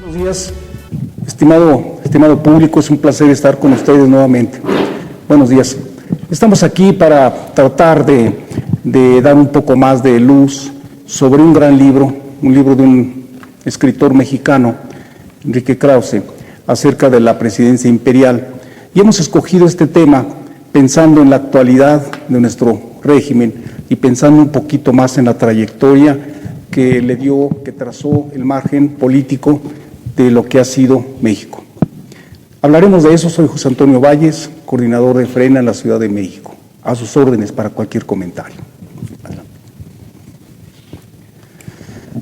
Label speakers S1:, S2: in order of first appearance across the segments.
S1: Buenos días, estimado público, es un placer estar con ustedes nuevamente. Buenos días. Estamos aquí para tratar de dar un poco más de luz sobre un gran libro, un libro de un escritor mexicano, Enrique Krause, acerca de la presidencia imperial. Y hemos escogido este tema pensando en la actualidad de nuestro régimen y pensando un poquito más en la trayectoria que trazó el margen político de lo que ha sido México. Hablaremos de eso. Soy José Antonio Valles, coordinador de Frena en la Ciudad de México. A sus órdenes para cualquier comentario. Adelante.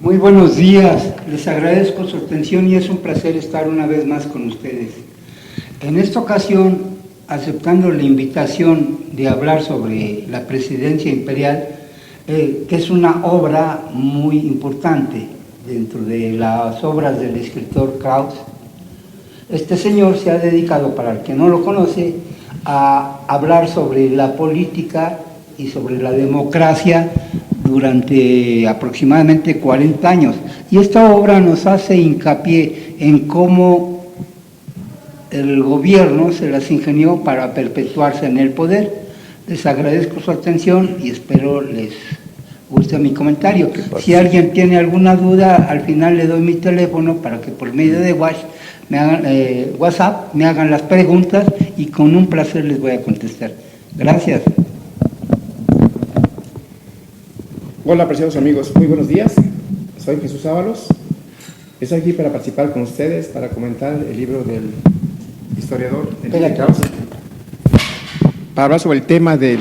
S2: Muy buenos días, les agradezco su atención y es un placer estar una vez más con ustedes. En esta ocasión, aceptando la invitación de hablar sobre la presidencia imperial, que es una obra muy importante dentro de las obras del escritor Krause. Este señor se ha dedicado, para el que no lo conoce, a hablar sobre la política y sobre la democracia durante aproximadamente 40 años. Y esta obra nos hace hincapié en cómo el gobierno se las ingenió para perpetuarse en el poder. Les agradezco su atención y espero les guste mi comentario. Si alguien tiene alguna duda, al final le doy mi teléfono para que por medio de WhatsApp me hagan las preguntas y con un placer les voy a contestar. Gracias.
S3: Hola, apreciados amigos, muy buenos días. Soy Jesús Ábalos. Estoy aquí para participar con ustedes, para comentar el libro del historiador Enrique Krause, para hablar sobre el tema de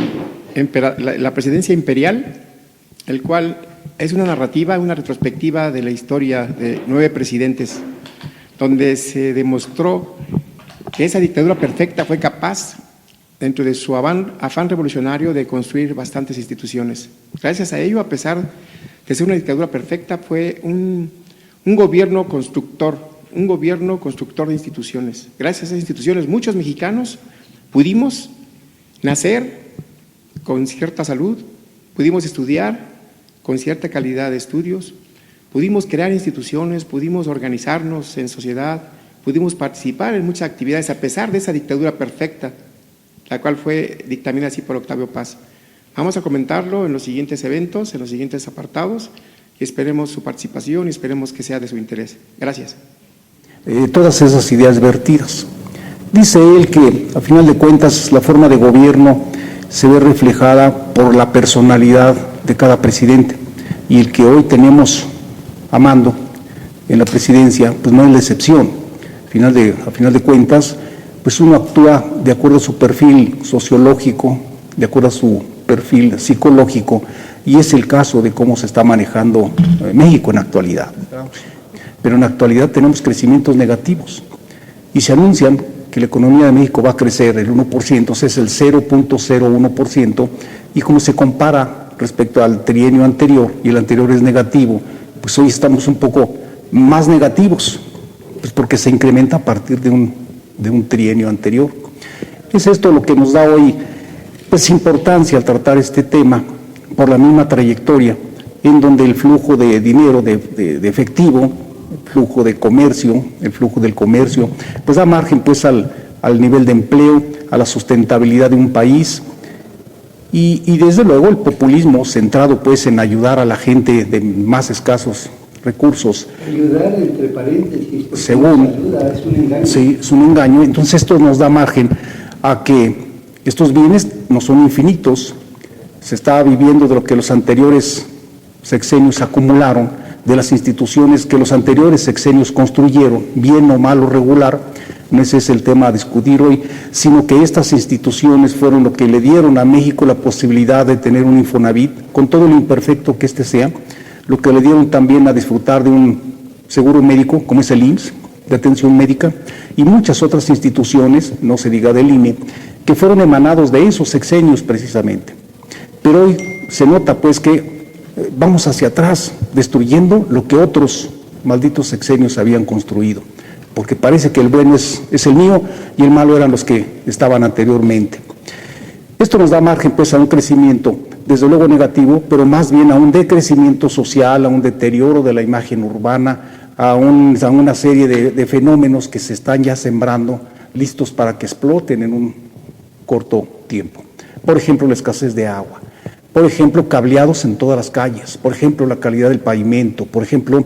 S3: la presidencia imperial, el cual es una narrativa, una retrospectiva de la historia de 9 presidentes, donde se demostró que esa dictadura perfecta fue capaz, dentro de su afán revolucionario, de construir bastantes instituciones. Gracias a ello, a pesar de ser una dictadura perfecta, fue un gobierno constructor de instituciones. Gracias a esas instituciones, muchos mexicanos pudimos nacer con cierta salud, pudimos estudiar con cierta calidad de estudios, pudimos crear instituciones, pudimos organizarnos en sociedad, pudimos participar en muchas actividades a pesar de esa dictadura perfecta, la cual fue dictaminada así por Octavio Paz. Vamos a comentarlo en los siguientes eventos, en los siguientes apartados, y esperemos su participación y esperemos que sea de su interés. Gracias.
S1: Todas esas ideas vertidas. Dice él que, a final de cuentas, la forma de gobierno se ve reflejada por la personalidad de cada presidente, y el que hoy tenemos a mando en la presidencia, pues no es la excepción. A final de cuentas, pues uno actúa de acuerdo a su perfil sociológico, de acuerdo a su perfil psicológico, y es el caso de cómo se está manejando México en la actualidad. Pero en la actualidad tenemos crecimientos negativos, y se anuncian que la economía de México va a crecer el 1%, o sea, es el 0.01%, y como se compara respecto al trienio anterior, y el anterior es negativo, pues hoy estamos un poco más negativos, pues porque se incrementa a partir de un trienio anterior. Es esto lo que nos da hoy pues importancia al tratar este tema, por la misma trayectoria, en donde el flujo de dinero, de efectivo, el flujo del comercio, pues da margen pues al nivel de empleo, a la sustentabilidad de un país, y desde luego el populismo centrado pues en ayudar a la gente de más escasos recursos.
S2: Ayudar entre paréntesis,
S1: según,
S2: ayuda, es un engaño. Sí,
S1: es un engaño. Entonces esto nos da margen a que estos bienes no son infinitos. Se está viviendo de lo que los anteriores sexenios acumularon, de las instituciones que los anteriores sexenios construyeron, bien o mal o regular. No ese es el tema a discutir hoy, sino que estas instituciones fueron lo que le dieron a México la posibilidad de tener un Infonavit, con todo lo imperfecto que este sea, lo que le dieron también a disfrutar de un seguro médico, como es el IMSS, de atención médica, y muchas otras instituciones, no se diga del INE, que fueron emanados de esos sexenios precisamente. Pero hoy se nota pues que vamos hacia atrás, destruyendo lo que otros malditos sexenios habían construido. porque parece que el bueno es el mío y el malo eran los que estaban anteriormente. Esto nos da margen pues a un crecimiento, desde luego negativo, pero más bien a un decrecimiento social, a un deterioro de la imagen urbana, a una serie de fenómenos que se están ya sembrando, listos para que exploten en un corto tiempo. Por ejemplo, la escasez de agua, por ejemplo, cableados en todas las calles, por ejemplo, la calidad del pavimento, por ejemplo,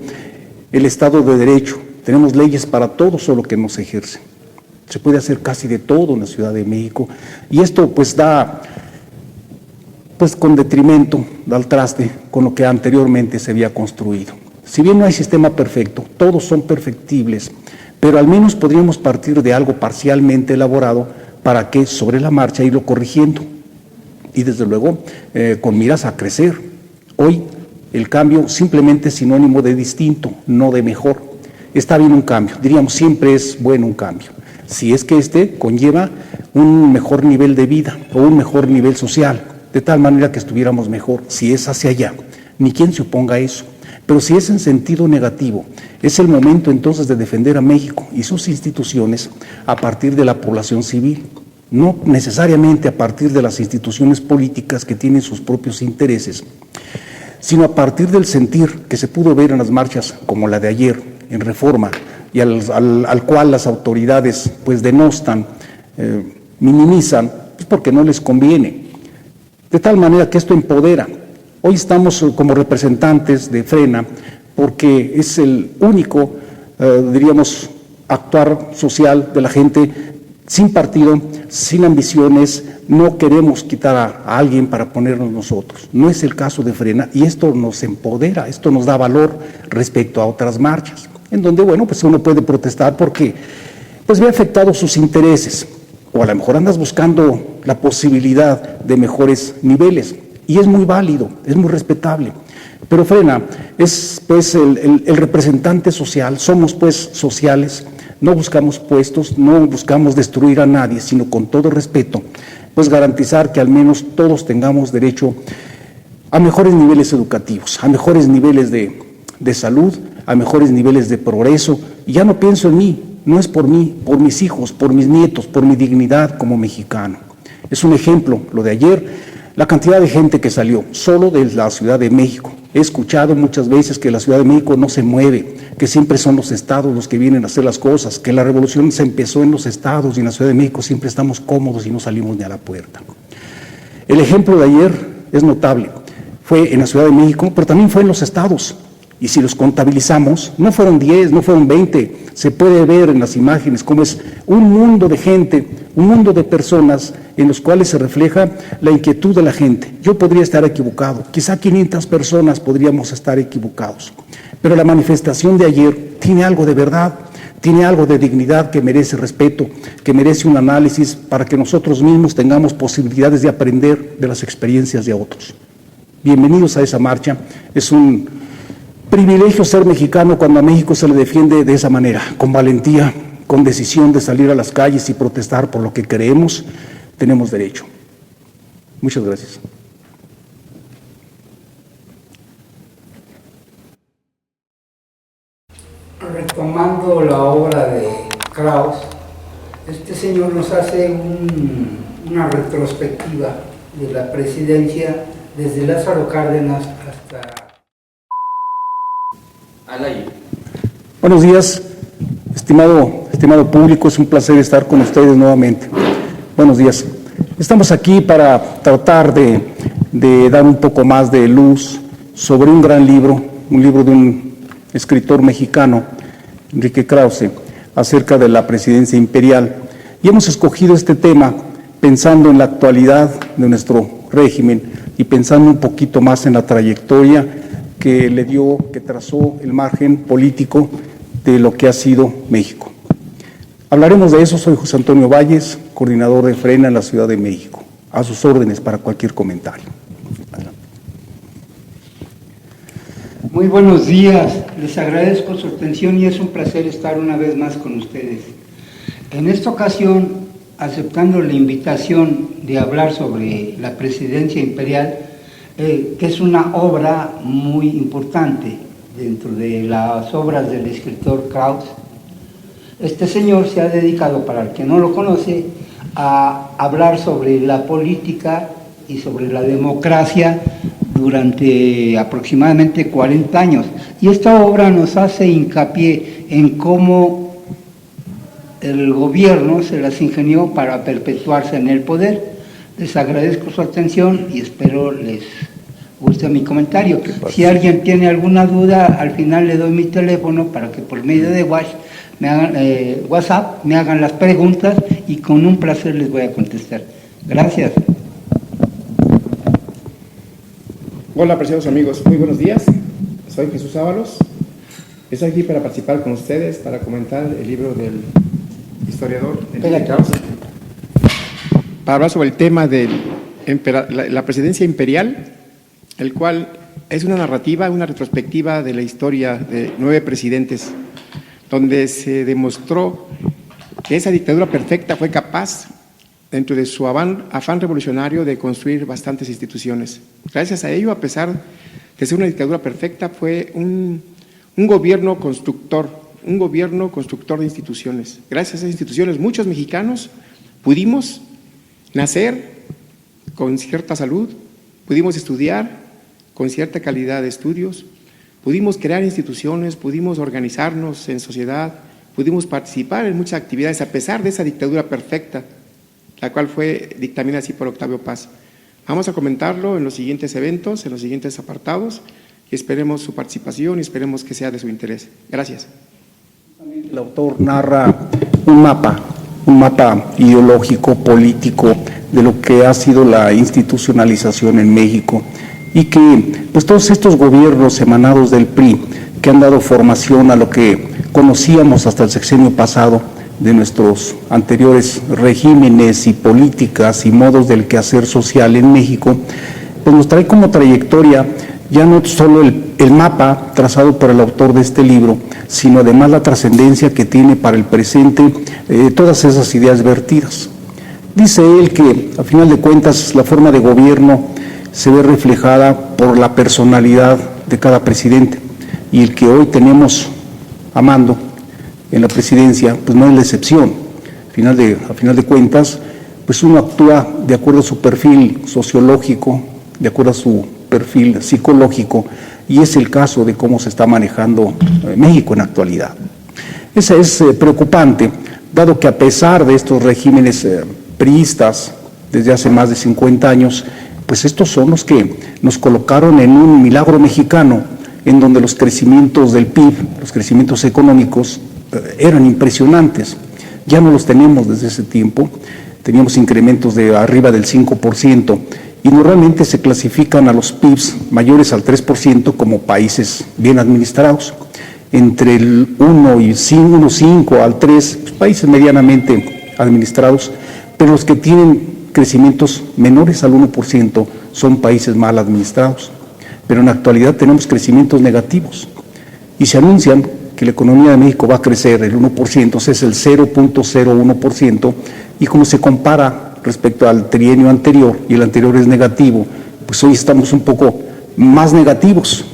S1: el Estado de Derecho. Tenemos leyes para todo, solo que no se ejercen. Se puede hacer casi de todo en la Ciudad de México y esto pues da pues con detrimento, da al traste con lo que anteriormente se había construido. Si bien no hay sistema perfecto, todos son perfectibles, pero al menos podríamos partir de algo parcialmente elaborado para que sobre la marcha irlo corrigiendo y desde luego con miras a crecer. Hoy el cambio simplemente es sinónimo de distinto, no de mejor. Está bien un cambio, diríamos siempre es bueno un cambio, si es que este conlleva un mejor nivel de vida o un mejor nivel social, de tal manera que estuviéramos mejor, si es hacia allá, ni quien se oponga a eso. Pero si es en sentido negativo, es el momento entonces de defender a México y sus instituciones a partir de la población civil, no necesariamente a partir de las instituciones políticas que tienen sus propios intereses, sino a partir del sentir que se pudo ver en las marchas como la de ayer en Reforma y al cual las autoridades pues denostan, minimizan, pues porque no les conviene. De tal manera que esto empodera. Hoy estamos como representantes de Frena porque es el único, diríamos, actuar social de la gente sin partido, sin ambiciones. No queremos quitar a alguien para ponernos nosotros. No es el caso de Frena y esto nos empodera, esto nos da valor respecto a otras marchas, en donde, bueno, pues uno puede protestar porque pues ve afectados sus intereses o a lo mejor andas buscando la posibilidad de mejores niveles. Y es muy válido, es muy respetable. Pero Frena es pues el representante social, somos pues sociales, no buscamos puestos, no buscamos destruir a nadie, sino con todo respeto, pues garantizar que al menos todos tengamos derecho a mejores niveles educativos, a mejores niveles de salud, a mejores niveles de progreso. Y ya no pienso en mí, no es por mí, por mis hijos, por mis nietos, por mi dignidad como mexicano. Es un ejemplo, lo de ayer. La cantidad de gente que salió solo de la Ciudad de México. He escuchado muchas veces que la Ciudad de México no se mueve, que siempre son los estados los que vienen a hacer las cosas, que la revolución se empezó en los estados y en la Ciudad de México siempre estamos cómodos y no salimos ni a la puerta. El ejemplo de ayer es notable. Fue en la Ciudad de México, pero también fue en los estados. Y si los contabilizamos, no fueron 10, no fueron 20, se puede ver en las imágenes cómo es un mundo de gente, un mundo de personas en los cuales se refleja la inquietud de la gente. Yo podría estar equivocado, quizá 500 personas podríamos estar equivocados, pero la manifestación de ayer tiene algo de verdad, tiene algo de dignidad que merece respeto, que merece un análisis para que nosotros mismos tengamos posibilidades de aprender de las experiencias de otros. Bienvenidos a esa marcha, es un privilegio ser mexicano cuando a México se le defiende de esa manera, con valentía, con decisión de salir a las calles y protestar por lo que creemos, tenemos derecho. Muchas gracias.
S2: Retomando la obra de Krauss, este señor nos hace una retrospectiva de la presidencia desde Lázaro Cárdenas hasta Alay.
S1: Buenos días, estimado público, es un placer estar con ustedes nuevamente. Buenos días. Estamos aquí para tratar de dar un poco más de luz sobre un gran libro, un libro de un escritor mexicano, Enrique Krause, acerca de la presidencia imperial. Y hemos escogido este tema pensando en la actualidad de nuestro régimen y pensando un poquito más en la trayectoria que trazó el margen político de lo que ha sido México. Hablaremos de eso. Soy José Antonio Valles, coordinador de Frena en la Ciudad de México. A sus órdenes para cualquier comentario. Adelante.
S2: Muy buenos días, les agradezco su atención y es un placer estar una vez más con ustedes. En esta ocasión, aceptando la invitación de hablar sobre la presidencia imperial, que es una obra muy importante dentro de las obras del escritor Krauss, Este señor se ha dedicado, para el que no lo conoce, a hablar sobre la política y sobre la democracia durante aproximadamente 40 años. Y esta obra nos hace hincapié en cómo el gobierno se las ingenió para perpetuarse en el poder. Les agradezco su atención y espero les guste mi comentario. Si alguien tiene alguna duda, al final le doy mi teléfono para que por medio de WhatsApp me hagan las preguntas y con un placer les voy a contestar. Gracias.
S3: Hola, apreciados amigos, muy buenos días. Soy Jesús Ábalos. Estoy aquí para participar con ustedes, para comentar el libro del historiador Enrique Krause, para hablar sobre el tema de la presidencia imperial, el cual es una narrativa, una retrospectiva de la historia de 9 presidentes, donde se demostró que esa dictadura perfecta fue capaz, dentro de su afán revolucionario, de construir bastantes instituciones. Gracias a ello, a pesar de ser una dictadura perfecta, fue un gobierno constructor de instituciones. Gracias a esas instituciones, muchos mexicanos pudimos nacer con cierta salud, pudimos estudiar con cierta calidad de estudios, pudimos crear instituciones, pudimos organizarnos en sociedad, pudimos participar en muchas actividades a pesar de esa dictadura perfecta, la cual fue dictaminada así por Octavio Paz. Vamos a comentarlo en los siguientes eventos, en los siguientes apartados, y esperemos su participación y esperemos que sea de su interés. Gracias.
S1: El autor narra un mapa ideológico, político, de lo que ha sido la institucionalización en México, y que pues todos estos gobiernos emanados del PRI, que han dado formación a lo que conocíamos hasta el sexenio pasado de nuestros anteriores regímenes y políticas y modos del quehacer social en México, pues nos trae como trayectoria ya no solo el mapa trazado por el autor de este libro, sino además la trascendencia que tiene para el presente todas esas ideas vertidas. Dice él que, a final de cuentas, la forma de gobierno se ve reflejada por la personalidad de cada presidente, y el que hoy tenemos a mando en la presidencia, pues no es la excepción. A final de cuentas, pues uno actúa de acuerdo a su perfil sociológico, de acuerdo a su perfil psicológico, y es el caso de cómo se está manejando México en la actualidad. Eso es preocupante, dado que a pesar de estos regímenes priistas desde hace más de 50 años, pues estos son los que nos colocaron en un milagro mexicano, en donde los crecimientos del PIB, los crecimientos económicos, eran impresionantes. Ya no los tenemos desde ese tiempo, teníamos incrementos de arriba del 5%, y normalmente se clasifican a los PIBs mayores al 3% como países bien administrados. Entre el 1,5 al 3, pues, países medianamente administrados, pero los que tienen crecimientos menores al 1% son países mal administrados. Pero en la actualidad tenemos crecimientos negativos y se anuncian que la economía de México va a crecer el 1%, o sea, es el 0.01%, y como se compara respecto al trienio anterior, y el anterior es negativo, pues hoy estamos un poco más negativos,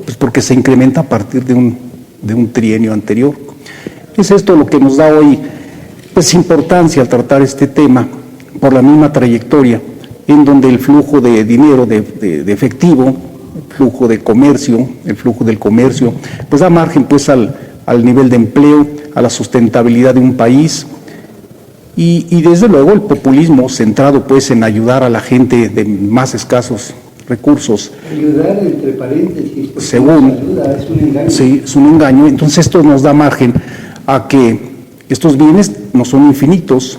S1: pues porque se incrementa a partir de un trienio anterior. Es esto lo que nos da hoy pues importancia al tratar este tema, por la misma trayectoria, en donde el flujo de dinero, de efectivo, el flujo de comercio, el flujo del comercio, pues da margen pues al nivel de empleo, a la sustentabilidad de un país, y desde luego el populismo centrado pues en ayudar a la gente de más escasos recursos.
S2: Ayudar entre paréntesis,
S1: según,
S2: ayuda, es un engaño.
S1: Sí, es un engaño. Entonces esto nos da margen a que estos bienes no son infinitos.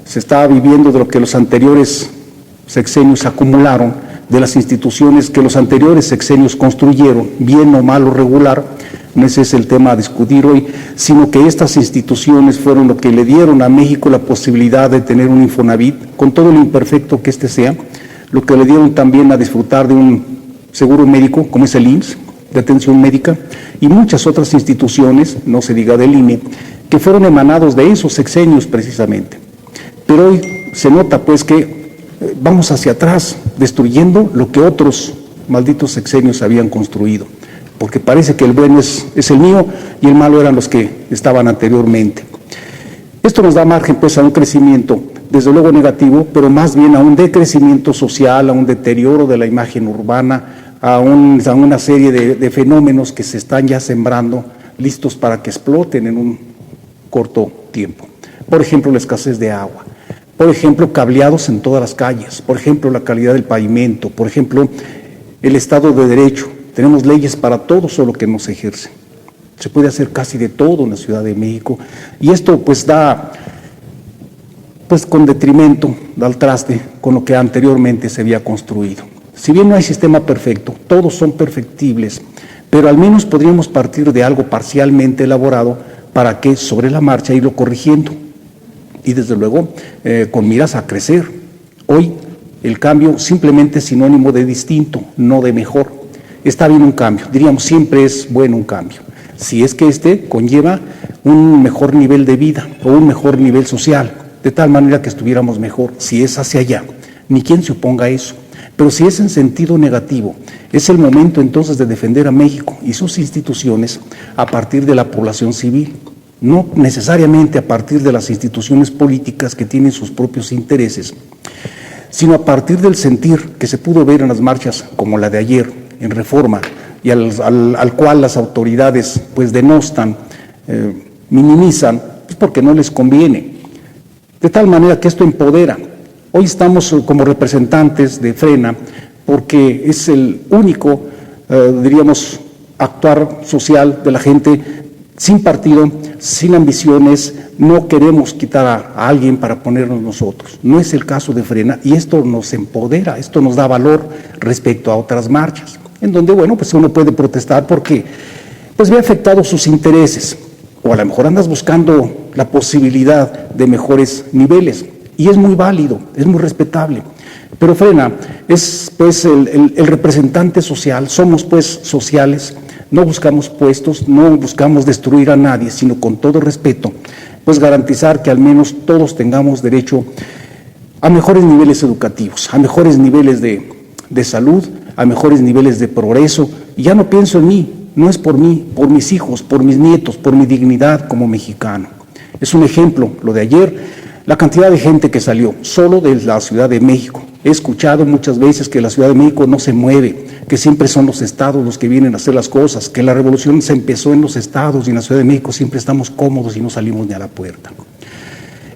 S1: Se está viviendo de lo que los anteriores sexenios acumularon, de las instituciones que los anteriores sexenios construyeron, bien o mal o regular. No ese es el tema a discutir hoy, sino que estas instituciones fueron lo que le dieron a México la posibilidad de tener un Infonavit, con todo lo imperfecto que este sea, lo que le dieron también a disfrutar de un seguro médico, como es el IMSS, de atención médica, y muchas otras instituciones, no se diga del INE, que fueron emanados de esos sexenios precisamente. Pero hoy se nota pues que vamos hacia atrás, destruyendo lo que otros malditos sexenios habían construido, porque parece que el bueno es el mío y el malo eran los que estaban anteriormente. Esto nos da margen pues a un crecimiento, desde luego negativo, pero más bien a un decrecimiento social, a un deterioro de la imagen urbana, a una serie de fenómenos que se están ya sembrando, listos para que exploten en un corto tiempo. Por ejemplo, la escasez de agua, por ejemplo, cableados en todas las calles, por ejemplo, la calidad del pavimento, por ejemplo, el Estado de Derecho. Tenemos leyes para todo, solo que no se ejercen. Se puede hacer casi de todo en la Ciudad de México, y esto pues da, pues con detrimento, da al traste con lo que anteriormente se había construido. Si bien no hay sistema perfecto, todos son perfectibles, pero al menos podríamos partir de algo parcialmente elaborado para que sobre la marcha irlo corrigiendo, y desde luego con miras a crecer. Hoy el cambio simplemente es sinónimo de distinto, no de mejor. Está bien un cambio, diríamos siempre es bueno un cambio, si es que este conlleva un mejor nivel de vida o un mejor nivel social, de tal manera que estuviéramos mejor, si es hacia allá, ni quien se oponga a eso. Pero si es en sentido negativo, es el momento entonces de defender a México y sus instituciones a partir de la población civil, no necesariamente a partir de las instituciones políticas que tienen sus propios intereses, sino a partir del sentir que se pudo ver en las marchas como la de ayer en Reforma, y al cual las autoridades pues denostan, minimizan, pues porque no les conviene. De tal manera que esto empodera. Hoy estamos como representantes de Frena porque es el único, diríamos, actuar social de la gente sin partido, sin ambiciones. No queremos quitar a alguien para ponernos nosotros. No es el caso de Frena, y esto nos empodera, esto nos da valor respecto a otras marchas, en donde, bueno, pues uno puede protestar porque pues ve afectados sus intereses, o a lo mejor andas buscando la posibilidad de mejores niveles, y es muy válido, es muy respetable. Pero Frena es pues el representante social, somos pues sociales, no buscamos puestos, no buscamos destruir a nadie, sino con todo respeto, pues garantizar que al menos todos tengamos derecho a mejores niveles educativos, a mejores niveles de salud, a mejores niveles de progreso. Y ya no pienso en mí, no es por mí, por mis hijos, por mis nietos, por mi dignidad como mexicano. Es un ejemplo, lo de ayer, la cantidad de gente que salió solo de la Ciudad de México. He escuchado muchas veces que la Ciudad de México no se mueve, que siempre son los estados los que vienen a hacer las cosas, que la revolución se empezó en los estados y en la Ciudad de México siempre estamos cómodos y no salimos ni a la puerta.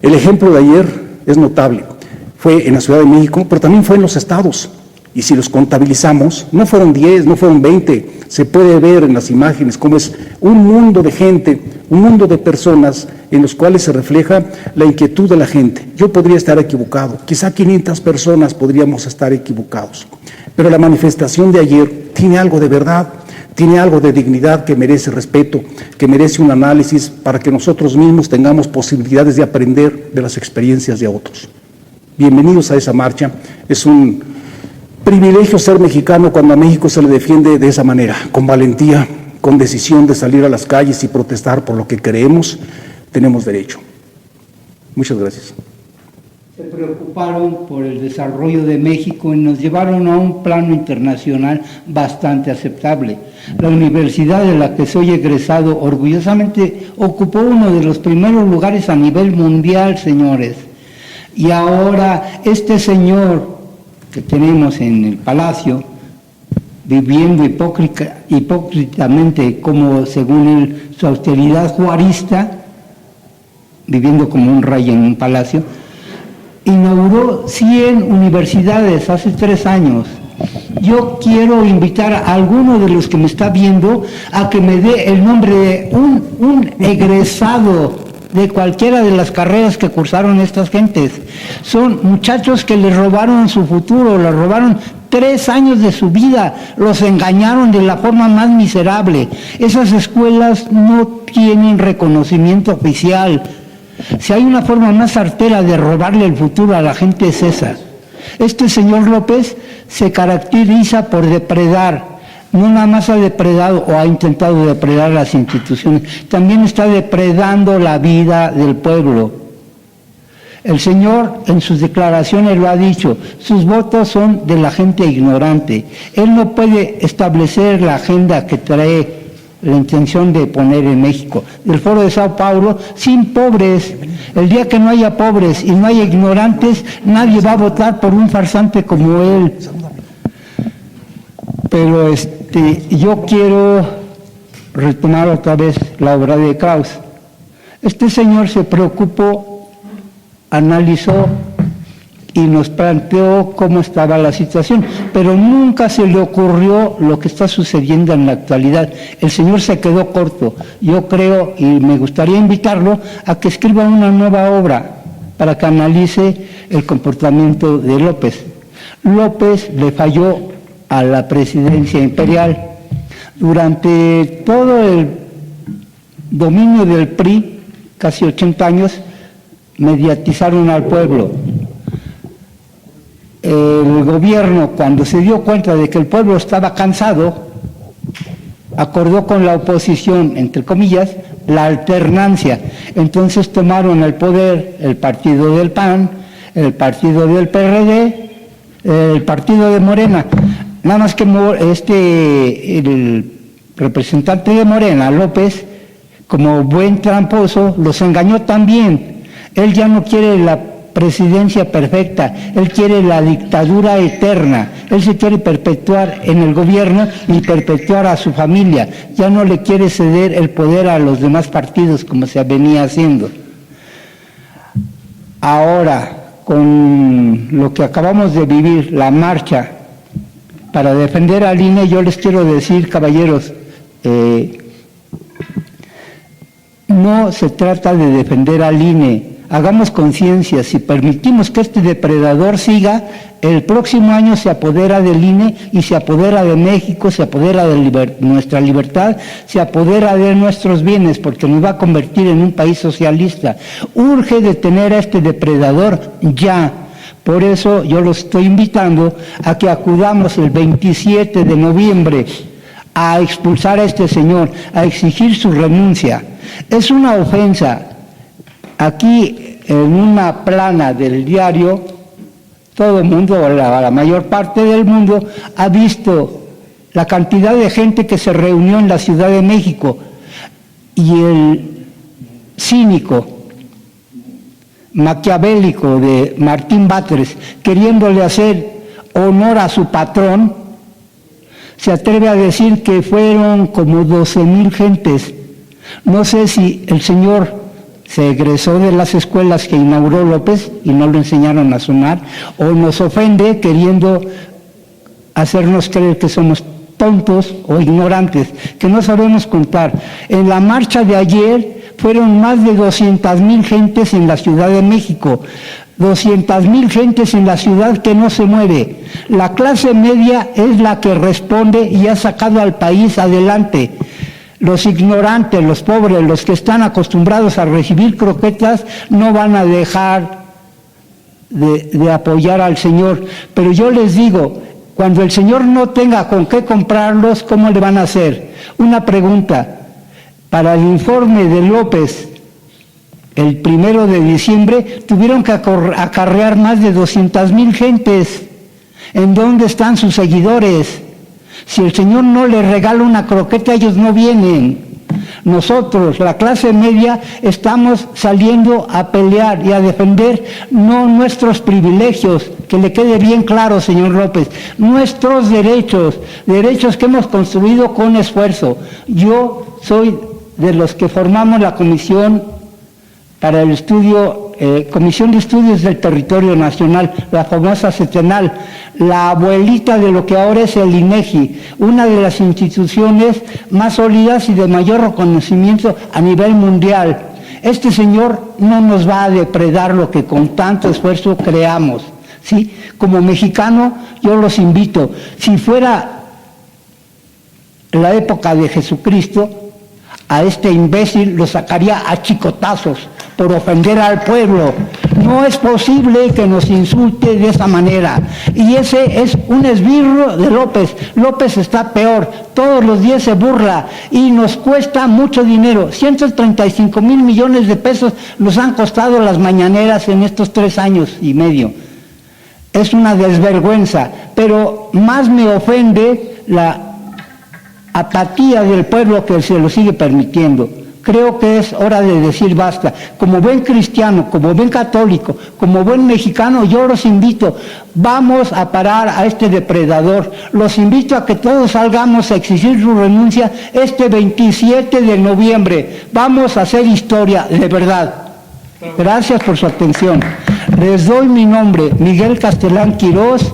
S1: El ejemplo de ayer es notable, fue en la Ciudad de México, pero también fue en los estados. Y si los contabilizamos, no fueron 10, no fueron 20, se puede ver en las imágenes cómo es un mundo de gente, un mundo de personas en los cuales se refleja la inquietud de la gente. Yo podría estar equivocado, quizá 500 personas podríamos estar equivocados, pero la manifestación de ayer tiene algo de verdad, tiene algo de dignidad que merece respeto, que merece un análisis para que nosotros mismos tengamos posibilidades de aprender de las experiencias de otros. Bienvenidos a esa marcha, es un privilegio ser mexicano cuando a México se le defiende de esa manera, con valentía, con decisión de salir a las calles y protestar por lo que creemos, tenemos derecho. Muchas gracias.
S2: Se preocuparon por el desarrollo de México y nos llevaron a un plano internacional bastante aceptable. La universidad de la que soy egresado orgullosamente ocupó uno de los primeros lugares a nivel mundial, señores. Y ahora este señor que tenemos en el palacio, viviendo hipócritamente como según él, su austeridad juarista, viviendo como un rey en un palacio, inauguró 100 universidades hace 3 años. Yo quiero invitar a alguno de los que me está viendo a que me dé el nombre de un egresado de cualquiera de las carreras que cursaron estas gentes. Son muchachos que les robaron su futuro, les robaron 3 años de su vida, los engañaron de la forma más miserable. Esas escuelas no tienen reconocimiento oficial. Si hay una forma más artera de robarle el futuro a la gente es esa. Este señor López se caracteriza por depredar. No nada más ha depredado o ha intentado depredar las instituciones, también está depredando la vida del pueblo. El señor en sus declaraciones lo ha dicho, sus votos son de la gente ignorante. Él no puede establecer la agenda que trae la intención de poner en México. El Foro de Sao Paulo, sin pobres. El día que no haya pobres y no haya ignorantes, nadie va a votar por un farsante como él. Pero yo quiero retomar otra vez la obra de Krauss. Este señor se preocupó, analizó y nos planteó cómo estaba la situación, pero nunca se le ocurrió lo que está sucediendo en la actualidad. El señor se quedó corto. Yo creo, y me gustaría invitarlo a que escriba una nueva obra para que analice el comportamiento de López. López le falló a la presidencia imperial. Durante todo el dominio del PRI, casi 80 años, mediatizaron al pueblo. El gobierno, cuando se dio cuenta de que el pueblo estaba cansado, acordó con la oposición, entre comillas, la alternancia. Entonces tomaron el poder el partido del PAN, el partido del PRD, el partido de Morena. Nada más que el representante de Morena, López, como buen tramposo, los engañó también. Él ya no quiere la presidencia perfecta, él quiere la dictadura eterna, él se quiere perpetuar en el gobierno y perpetuar a su familia, ya no le quiere ceder el poder a los demás partidos como se venía haciendo. Ahora, con lo que acabamos de vivir, la marcha para defender al INE, yo les quiero decir, caballeros, no se trata de defender al INE. Hagamos conciencia, si permitimos que este depredador siga, el próximo año se apodera del INE y se apodera de México, se apodera de nuestra libertad, se apodera de nuestros bienes, porque nos va a convertir en un país socialista. Urge detener a este depredador ya. Por eso yo los estoy invitando a que acudamos el 27 de noviembre a expulsar a este señor, a exigir su renuncia. Es una ofensa. Aquí, en una plana del diario, todo el mundo, la mayor parte del mundo, ha visto la cantidad de gente que se reunió en la Ciudad de México y el cínico, maquiavélico de Martín Batres, queriéndole hacer honor a su patrón, se atreve a decir que fueron como 12,000 gentes. No sé si el señor se egresó de las escuelas que inauguró López y no lo enseñaron a sonar, o nos ofende queriendo hacernos creer que somos tontos o ignorantes, que no sabemos contar. En la marcha de ayer fueron más de 200,000 gentes en la Ciudad de México, 200,000 gentes en la ciudad que no se mueve. La clase media es la que responde y ha sacado al país adelante. Los ignorantes, los pobres, los que están acostumbrados a recibir croquetas, no van a dejar de apoyar al señor. Pero yo les digo, cuando el señor no tenga con qué comprarlos, ¿cómo le van a hacer? Una pregunta. Para el informe de López, el 1 de diciembre, tuvieron que acarrear más de 200,000 gentes. ¿En dónde están sus seguidores? Si el señor no les regala una croqueta, ellos no vienen. Nosotros, la clase media, estamos saliendo a pelear y a defender no nuestros privilegios, que le quede bien claro, señor López, nuestros derechos, derechos que hemos construido con esfuerzo. Yo soy de los que formamos la comisión para el estudio, Comisión de Estudios del Territorio Nacional, la famosa CETENAL, la abuelita de lo que ahora es el INEGI, una de las instituciones más sólidas y de mayor reconocimiento a nivel mundial. Este señor no nos va a depredar lo que con tanto esfuerzo creamos, ¿sí? Como mexicano, yo los invito, si fuera la época de Jesucristo, a este imbécil lo sacaría a chicotazos por ofender al pueblo. No es posible que nos insulte de esa manera. Y ese es un esbirro de López. López está peor. Todos los días se burla y nos cuesta mucho dinero. 135,000 millones de pesos nos han costado las mañaneras en estos 3 años y medio. Es una desvergüenza. Pero más me ofende la apatía del pueblo que se lo sigue permitiendo. Creo que es hora de decir basta. Como buen cristiano, como buen católico, como buen mexicano, yo los invito, vamos a parar a este depredador. Los invito a que todos salgamos a exigir su renuncia este 27 de noviembre. Vamos a hacer historia, de verdad. Gracias por su atención. Les doy mi nombre, Miguel Castelán Quirós.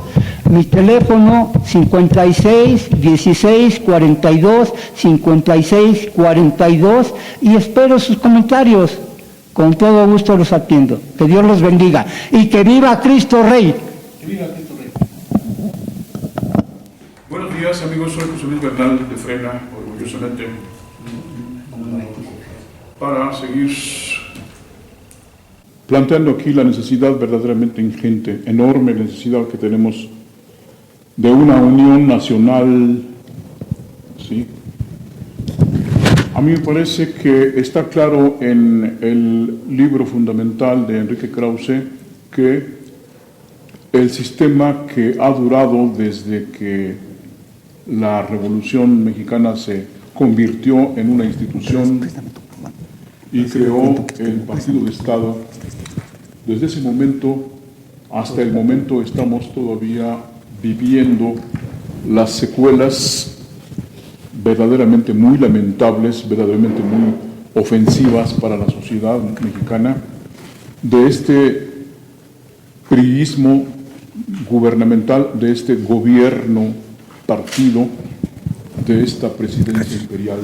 S2: Mi teléfono 56 16 42 56 42 y espero sus comentarios. Con todo gusto los atiendo. Que Dios los bendiga y que viva Cristo Rey.
S4: Que viva Cristo Rey. Buenos días, amigos. Soy José Luis Bernal de Frena, orgullosamente, para seguir planteando aquí la necesidad verdaderamente ingente, enorme necesidad que tenemos de una unión nacional, ¿sí? A mí me parece que está claro en el libro fundamental de Enrique Krause que el sistema que ha durado desde que la Revolución Mexicana se convirtió en una institución y creó el Partido de Estado, desde ese momento hasta el momento estamos todavía viviendo las secuelas verdaderamente muy lamentables, verdaderamente muy ofensivas para la sociedad mexicana de este priismo gubernamental, de este gobierno partido, de esta presidencia imperial,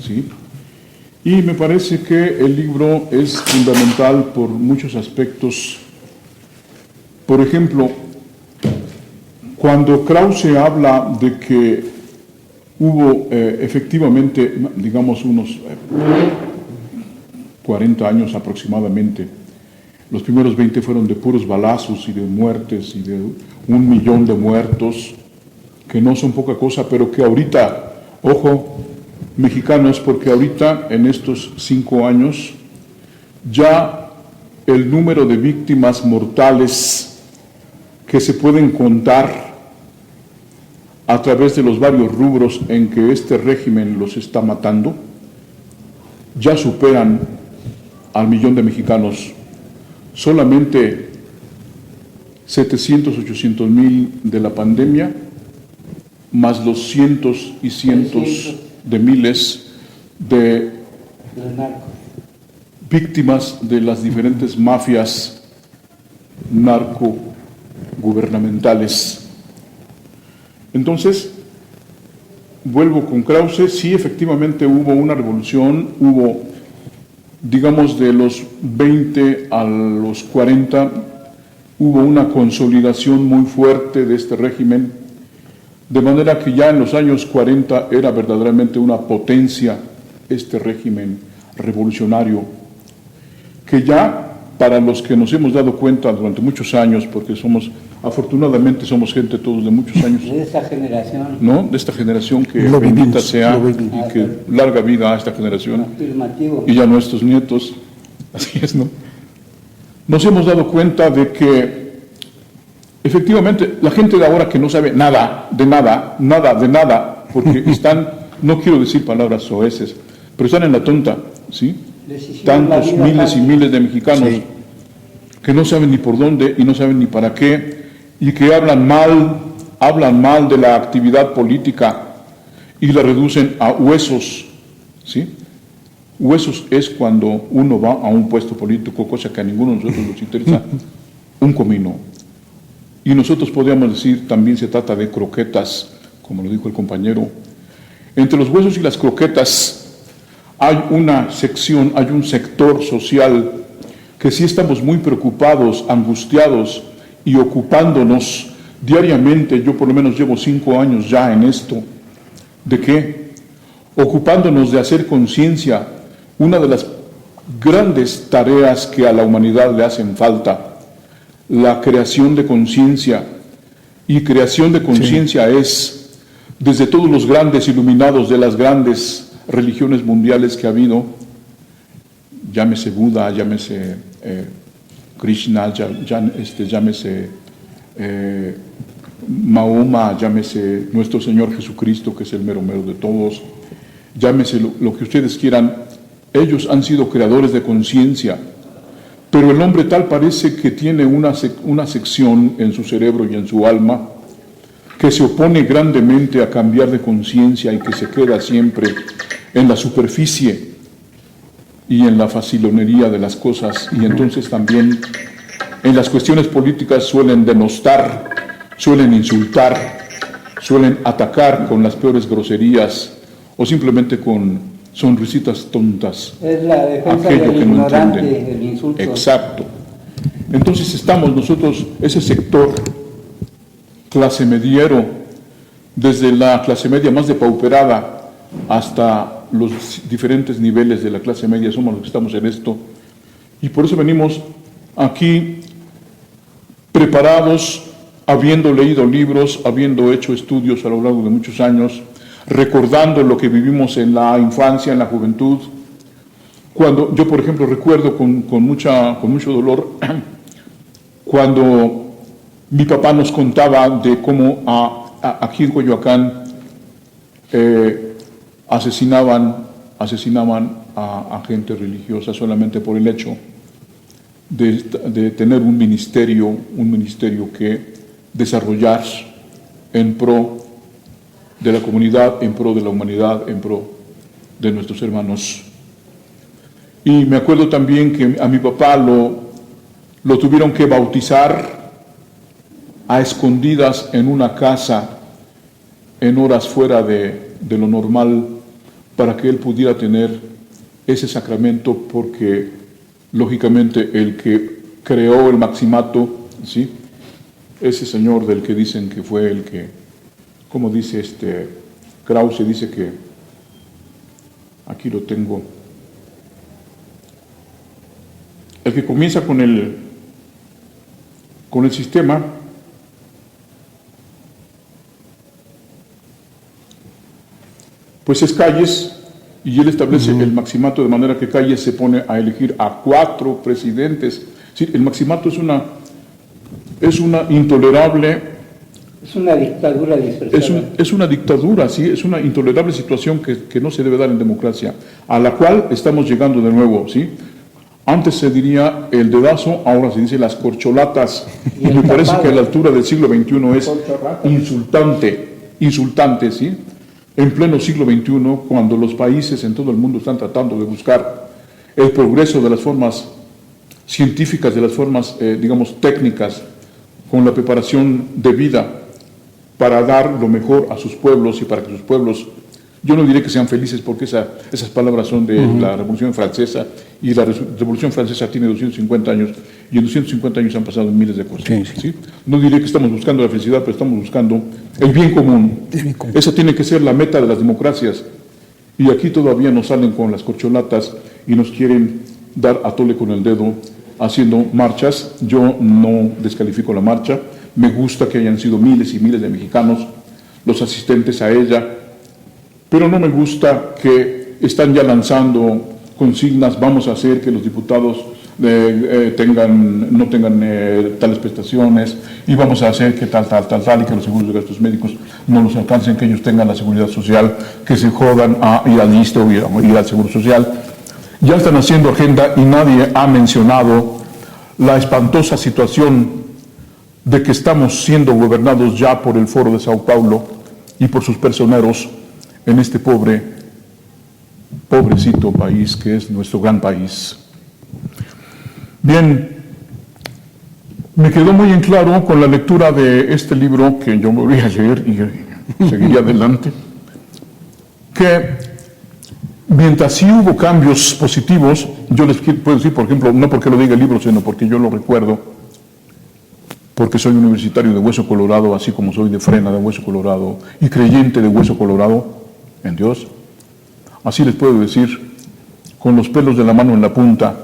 S4: ¿sí? Y me parece que el libro es fundamental por muchos aspectos. Por ejemplo, cuando Krause habla de que hubo efectivamente, digamos, unos 40 años aproximadamente, los primeros 20 fueron de puros balazos y de muertes y de 1 millón de muertos, que no son poca cosa, pero que ahorita, ojo, mexicanos, porque ahorita en estos 5 años ya el número de víctimas mortales que se pueden contar a través de los varios rubros en que este régimen los está matando, ya superan al 1 millón de mexicanos. Solamente 700, 800 mil de la pandemia, más los cientos y cientos de miles de víctimas de las diferentes mafias narco-gubernamentales. Entonces, vuelvo con Krause, sí, efectivamente hubo una revolución, hubo, digamos, de los 20 a los 40, hubo una consolidación muy fuerte de este régimen, de manera que ya en los años 40 era verdaderamente una potencia este régimen revolucionario, que ya para los que nos hemos dado cuenta durante muchos años, porque afortunadamente somos gente todos de muchos años.
S2: De esta generación.
S4: ¿No? De esta generación que
S1: Lo
S4: bendita
S1: vivimos,
S4: sea
S1: lo
S4: y
S1: vivimos.
S4: que larga vida a esta generación.
S2: Afirmativo.
S4: Y a nuestros nietos. Así es, ¿no? Nos hemos dado cuenta de que efectivamente la gente de ahora que no sabe nada, de nada, porque están, no quiero decir palabras soeces, pero están en la tonta, ¿sí? Tantos miles y miles de mexicanos
S1: Sí.
S4: que no saben ni por dónde y no saben ni para qué, y que hablan mal de la actividad política y la reducen a huesos, ¿sí? Huesos es cuando uno va a un puesto político, cosa que a ninguno de nosotros nos interesa, un comino. Y nosotros podríamos decir, también se trata de croquetas, como lo dijo el compañero. Entre los huesos y las croquetas hay una sección, hay un sector social que sí estamos muy preocupados, angustiados y ocupándonos diariamente. Yo por lo menos llevo 5 años ya en esto. ¿De qué? Ocupándonos de hacer conciencia, una de las grandes tareas que a la humanidad le hacen falta, la creación de conciencia. Y creación de conciencia es, desde todos los grandes iluminados de las grandes religiones mundiales que ha habido, llámese Buda, llámese Krishna, llámese Mahoma, llámese nuestro Señor Jesucristo, que es el mero mero de todos, llámese lo que ustedes quieran, ellos han sido creadores de conciencia, pero el hombre tal parece que tiene una sección en su cerebro y en su alma que se opone grandemente a cambiar de conciencia y que se queda siempre en la superficie y en la facilonería de las cosas, y entonces también en las cuestiones políticas suelen denostar, suelen insultar, suelen atacar con las peores groserías o simplemente con sonrisitas tontas.
S2: Es la defensa
S4: aquello
S2: del
S4: que no
S2: ignorante,
S4: entienden.
S2: el insulto.
S4: Exacto. Entonces estamos nosotros, ese sector clase mediero, desde la clase media más depauperada hasta los diferentes niveles de la clase media, somos los que estamos en esto. Y por eso venimos aquí preparados, habiendo leído libros, habiendo hecho estudios a lo largo de muchos años, recordando lo que vivimos en la infancia, en la juventud. Cuando yo, por ejemplo, recuerdo con mucho dolor cuando mi papá nos contaba de cómo aquí en Coyoacán asesinaban a gente religiosa solamente por el hecho de tener un ministerio que desarrollar en pro de la comunidad, en pro de la humanidad, en pro de nuestros hermanos. Y me acuerdo también que a mi papá lo tuvieron que bautizar a escondidas en una casa en horas fuera de lo normal para que él pudiera tener ese sacramento, porque lógicamente el que creó el maximato, ¿sí?, ese señor del que dicen que fue el que, como dice Krause, dice que, aquí lo tengo, el que comienza con el sistema, pues es Calles, y él establece el maximato de manera que Calles se pone a elegir a 4 presidentes. Sí, el maximato es una intolerable...
S2: Es una dictadura disfrazada.
S4: Es una dictadura, sí, es una intolerable situación que no se debe dar en democracia, a la cual estamos llegando de nuevo, ¿sí? Antes se diría el dedazo, ahora se dice las corcholatas, y me parece que a la altura del siglo XXI es insultante, ¿sí? En pleno siglo XXI, cuando los países en todo el mundo están tratando de buscar el progreso de las formas científicas, de las formas, digamos, técnicas, con la preparación debida para dar lo mejor a sus pueblos y para que sus pueblos, yo no diré que sean felices porque esas palabras son de la Revolución Francesa, y la Revolución Francesa tiene 250 años, y en 250 años han pasado miles de cosas. ¿Sí? No diré que estamos buscando la felicidad, pero estamos buscando el bien común. Esa tiene que ser la meta de las democracias. Y aquí todavía nos salen con las corcholatas y nos quieren dar a tole con el dedo haciendo marchas. Yo no descalifico la marcha. Me gusta que hayan sido miles y miles de mexicanos los asistentes a ella, pero no me gusta que están ya lanzando consignas: vamos a hacer que los diputados no tengan tales prestaciones, y vamos a hacer que tal, y que los seguros de gastos médicos no los alcancen, que ellos tengan la seguridad social, que se jodan a ir al ISSSTE o ir al Seguro Social. Ya están haciendo agenda y nadie ha mencionado la espantosa situación de que estamos siendo gobernados ya por el Foro de Sao Paulo y por sus personeros en este pobrecito país que es nuestro gran país. Bien, me quedó muy en claro con la lectura de este libro, que yo me voy a leer y seguiría adelante, que mientras sí hubo cambios positivos, yo les puedo decir, por ejemplo, no porque lo diga el libro, sino porque yo lo recuerdo, porque soy universitario de Hueso Colorado, así como soy de Frena de Hueso Colorado y creyente de Hueso Colorado en Dios. Así les puedo decir, con los pelos de la mano en la punta,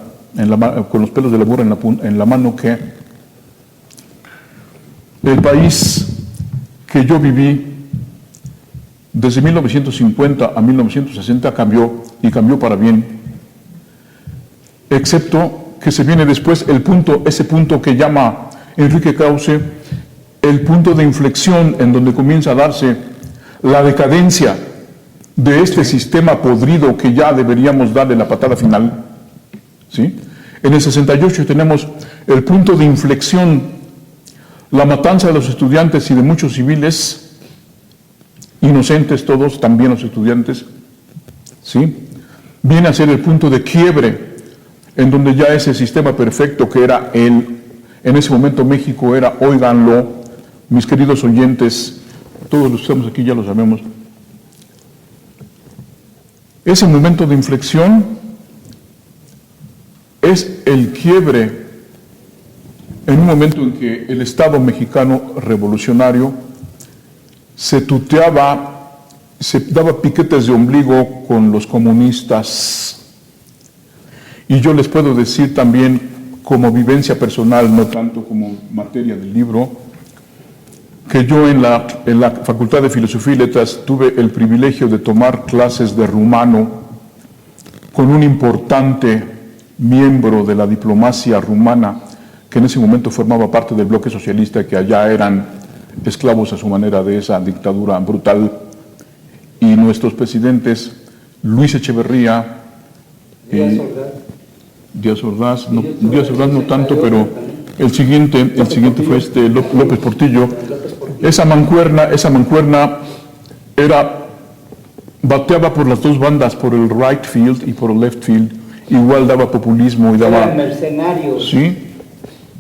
S4: con los pelos de la burra en la mano, que el país que yo viví desde 1950 a 1960 cambió, y cambió para bien, excepto que se viene después ese punto que llama Enrique Krause el punto de inflexión en donde comienza a darse la decadencia de este sistema podrido que ya deberíamos darle la patada final, ¿sí? En el 68 tenemos el punto de inflexión, la matanza de los estudiantes y de muchos civiles, inocentes todos, también los estudiantes, ¿sí? Viene a ser el punto de quiebre, en donde ya ese sistema perfecto que era en ese momento México era, óiganlo, mis queridos oyentes, todos los que estamos aquí ya lo sabemos, ese momento de inflexión es el quiebre en un momento en que el Estado mexicano revolucionario se tuteaba, se daba piquetes de ombligo con los comunistas. Y yo les puedo decir también, como vivencia personal, no tanto como materia del libro, que yo en la Facultad de Filosofía y Letras tuve el privilegio de tomar clases de rumano con un importante miembro de la diplomacia rumana que en ese momento formaba parte del bloque socialista, que allá eran esclavos a su manera de esa dictadura brutal, y nuestros presidentes Luis Echeverría y Díaz Ordaz, no tanto, pero el siguiente fue López Portillo. Esa mancuerna bateaba por las dos bandas, por el right field y por el left field, igual daba populismo y daba...
S2: Eran mercenarios.
S4: Sí,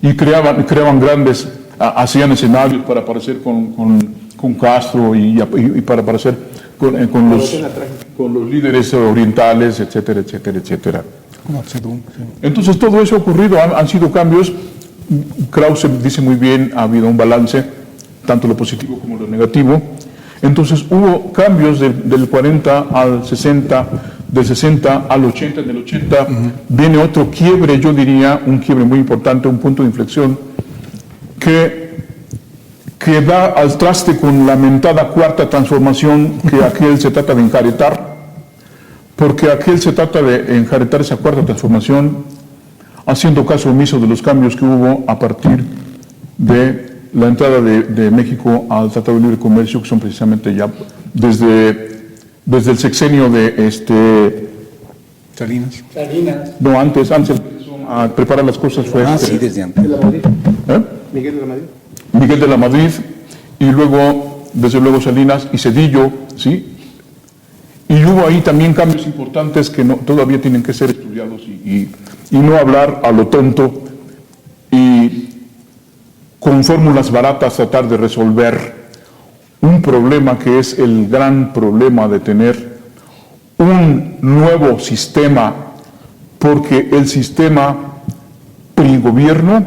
S4: y creaban grandes, hacían escenarios para aparecer con Castro y para aparecer con los líderes orientales, etcétera, etcétera, etcétera. Entonces todo eso ha ocurrido, han sido cambios. Krause dice muy bien, ha habido un balance, tanto lo positivo como lo negativo. Entonces hubo cambios del 40 al 60, del 60 al 80, en el 80 viene otro quiebre, yo diría, un quiebre muy importante, un punto de inflexión que da al traste con la mentada cuarta transformación, que aquel se trata de enjaretar, porque aquel se trata de enjaretar esa cuarta transformación, haciendo caso omiso de los cambios que hubo a partir de la entrada de México al Tratado de Libre Comercio, que son precisamente ya desde el sexenio de
S1: Salinas.
S4: No, antes a preparar las cosas fue
S1: Sí, desde antes.
S3: Miguel de la Madrid.
S4: Miguel de la Madrid, y luego, desde luego, Salinas y Zedillo, ¿sí? Y hubo ahí también cambios importantes que todavía tienen que ser estudiados y no hablar a lo tonto y con fórmulas baratas tratar de resolver un problema que es el gran problema de tener un nuevo sistema, porque el sistema PRI-gobierno,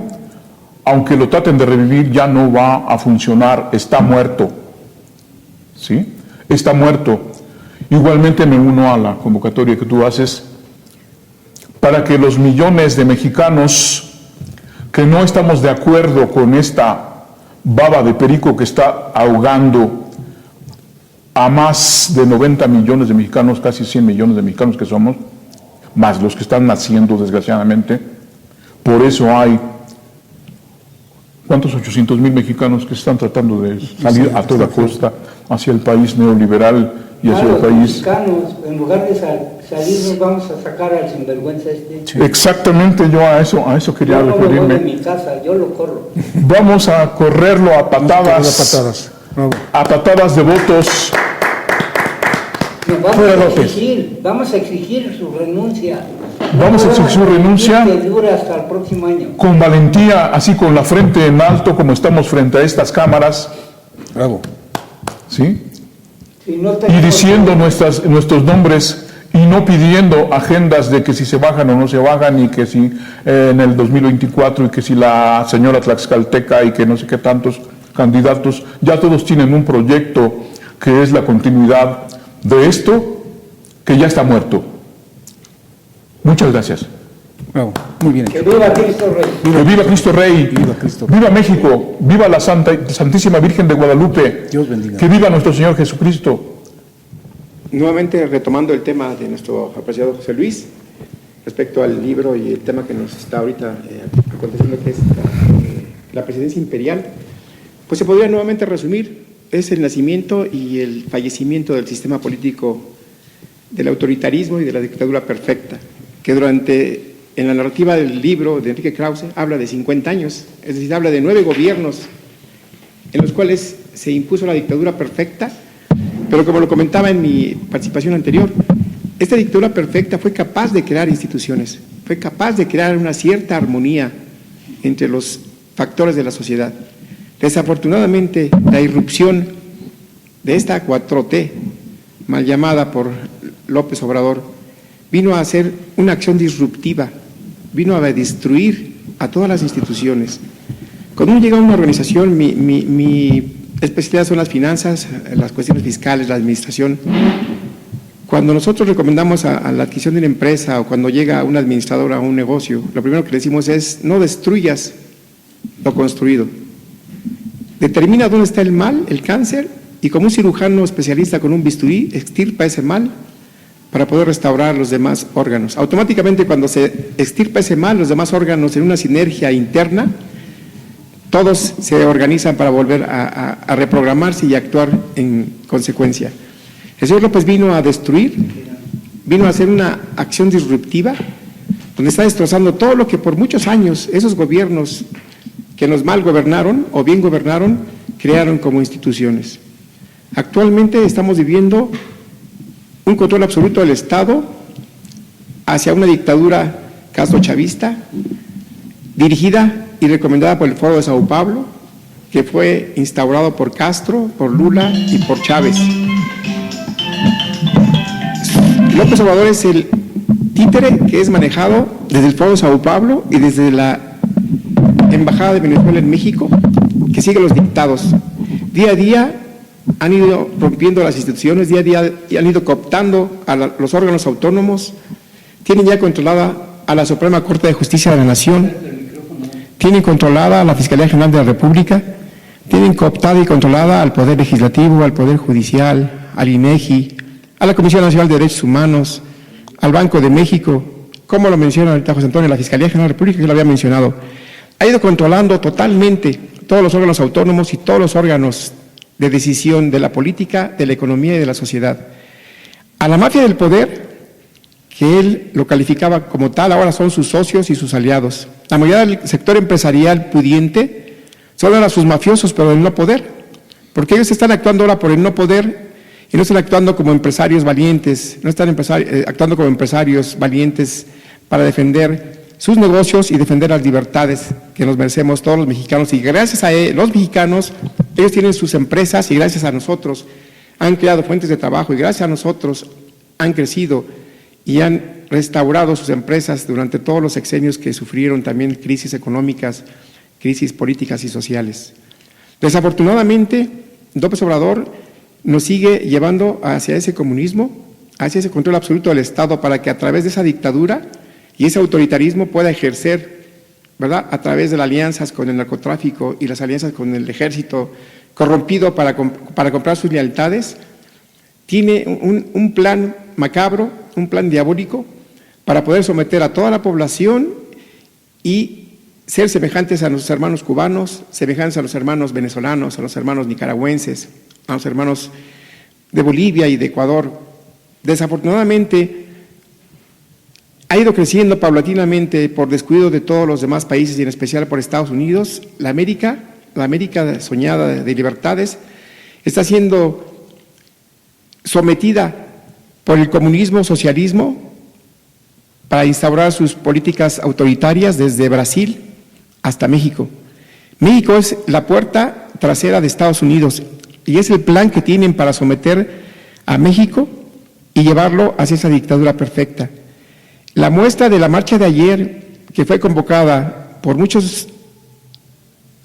S4: aunque lo traten de revivir, ya no va a funcionar, está muerto, ¿sí? Está muerto. Igualmente me uno a la convocatoria que tú haces para que los millones de mexicanos que no estamos de acuerdo con esta baba de perico que está ahogando a más de 90 millones de mexicanos, casi 100 millones de mexicanos que somos, más los que están naciendo desgraciadamente. Por eso hay, ¿cuántos? 800,000 mexicanos que están tratando de salir a toda costa hacia el país neoliberal y hacia el país...
S2: Mexicanos, en lugar de salir, nos vamos a sacar al sinvergüenza este.
S4: Sí. Exactamente, yo a eso quería
S2: yo no
S4: referirme.
S2: me voy de mi casa, yo lo corro.
S4: Vamos a correrlo a patadas. A patadas de votos.
S2: No, vamos a exigir su renuncia.
S4: Vamos a exigir su renuncia.
S2: Que dure hasta el próximo año.
S4: Con valentía, así con la frente en alto, como estamos frente a estas cámaras.
S1: Bravo.
S4: ¿Sí?
S2: Si no
S4: Y diciendo nuestros nombres y no pidiendo agendas de que si se bajan o no se bajan, y que si en el 2024, y que si la señora Tlaxcalteca y que no sé qué tantos candidatos, ya todos tienen un proyecto que es la continuidad de esto, que ya está muerto. Muchas gracias.
S1: Bravo. Muy bien
S2: Que
S1: hecho.
S2: viva Cristo Rey.
S4: Que viva Cristo Rey,
S1: Viva Cristo.
S4: viva México, viva la Santísima Virgen de Guadalupe,
S1: Dios bendiga.
S4: que viva nuestro Señor Jesucristo.
S3: Nuevamente retomando el tema de nuestro apreciado José Luis, respecto al libro y el tema que nos está ahorita aconteciendo, que es la presidencia imperial. pues se podría nuevamente resumir, es el nacimiento y el fallecimiento del sistema político del autoritarismo y de la dictadura perfecta, que en la narrativa del libro de Enrique Krause habla de 50 años, es decir, habla de 9 gobiernos en los cuales se impuso la dictadura perfecta, pero como lo comentaba en mi participación anterior, esta dictadura perfecta fue capaz de crear instituciones, fue capaz de crear una cierta armonía entre los factores de la sociedad. Desafortunadamente, la irrupción de esta 4T, mal llamada por López Obrador, vino a hacer una acción disruptiva, vino a destruir a todas las instituciones. Cuando uno llega a una organización, mi especialidad son las finanzas, las cuestiones fiscales, la administración. Cuando nosotros recomendamos a la adquisición de una empresa o cuando llega un administrador a un negocio, lo primero que le decimos es: no destruyas lo construido. Determina dónde está el mal, el cáncer, y como un cirujano especialista con un bisturí, extirpa ese mal para poder restaurar los demás órganos. Automáticamente, cuando se extirpa ese mal, los demás órganos en una sinergia interna, todos se organizan para volver a reprogramarse y actuar en consecuencia. El señor López vino a destruir, vino a hacer una acción disruptiva, donde está destrozando todo lo que por muchos años esos gobiernos que nos mal gobernaron o bien gobernaron, crearon como instituciones. Actualmente estamos viviendo un control absoluto del Estado hacia una dictadura castrochavista, dirigida y recomendada por el Foro de Sao Paulo, que fue instaurado por Castro, por Lula y por Chávez. López Obrador es el títere que es manejado desde el Foro de Sao Paulo y desde la Embajada de Venezuela en México, que sigue los dictados. Día a día han ido rompiendo las instituciones, día a día han ido cooptando a los órganos autónomos, tienen ya controlada a la Suprema Corte de Justicia de la Nación, tienen controlada a la Fiscalía General de la República, tienen cooptada y controlada al Poder Legislativo, al Poder Judicial, al INEGI, a la Comisión Nacional de Derechos Humanos, al Banco de México, como lo menciona ahorita José Antonio, la Fiscalía General de la República, que lo había mencionado. Ha ido controlando totalmente todos los órganos autónomos y todos los órganos de decisión de la política, de la economía y de la sociedad. A la mafia del poder, que él lo calificaba como tal, ahora son sus socios y sus aliados. La mayoría del sector empresarial pudiente son ahora sus mafiosos, pero del no poder, porque ellos están actuando ahora por el no poder y no están actuando como empresarios valientes, no están actuando como empresarios valientes para defender sus negocios y defender las libertades que nos merecemos todos los mexicanos. Y gracias a los mexicanos, ellos tienen sus empresas y gracias a nosotros han creado fuentes de trabajo y gracias a nosotros han crecido y han restaurado sus empresas durante todos los sexenios que sufrieron también crisis económicas, crisis políticas y sociales. Desafortunadamente, López Obrador nos sigue llevando hacia ese comunismo, hacia ese control absoluto del Estado, para que a través de esa dictadura y ese autoritarismo pueda ejercer, ¿verdad?, a través de las alianzas con el narcotráfico y las alianzas con el ejército corrompido para comprar sus lealtades. Tiene un plan macabro, un plan diabólico para poder someter a toda la población y ser semejantes a nuestros hermanos cubanos, semejantes a los hermanos venezolanos, a los hermanos nicaragüenses, a los hermanos de Bolivia y de Ecuador. Desafortunadamente, ha ido creciendo paulatinamente por descuido de todos los demás países y en especial por Estados Unidos. La América soñada de libertades, está siendo sometida por el comunismo, socialismo, para instaurar sus políticas autoritarias desde Brasil hasta México. México es la puerta trasera de Estados Unidos y es el plan que tienen para someter a México y llevarlo hacia esa dictadura perfecta. La muestra de la marcha de ayer, que fue convocada por muchos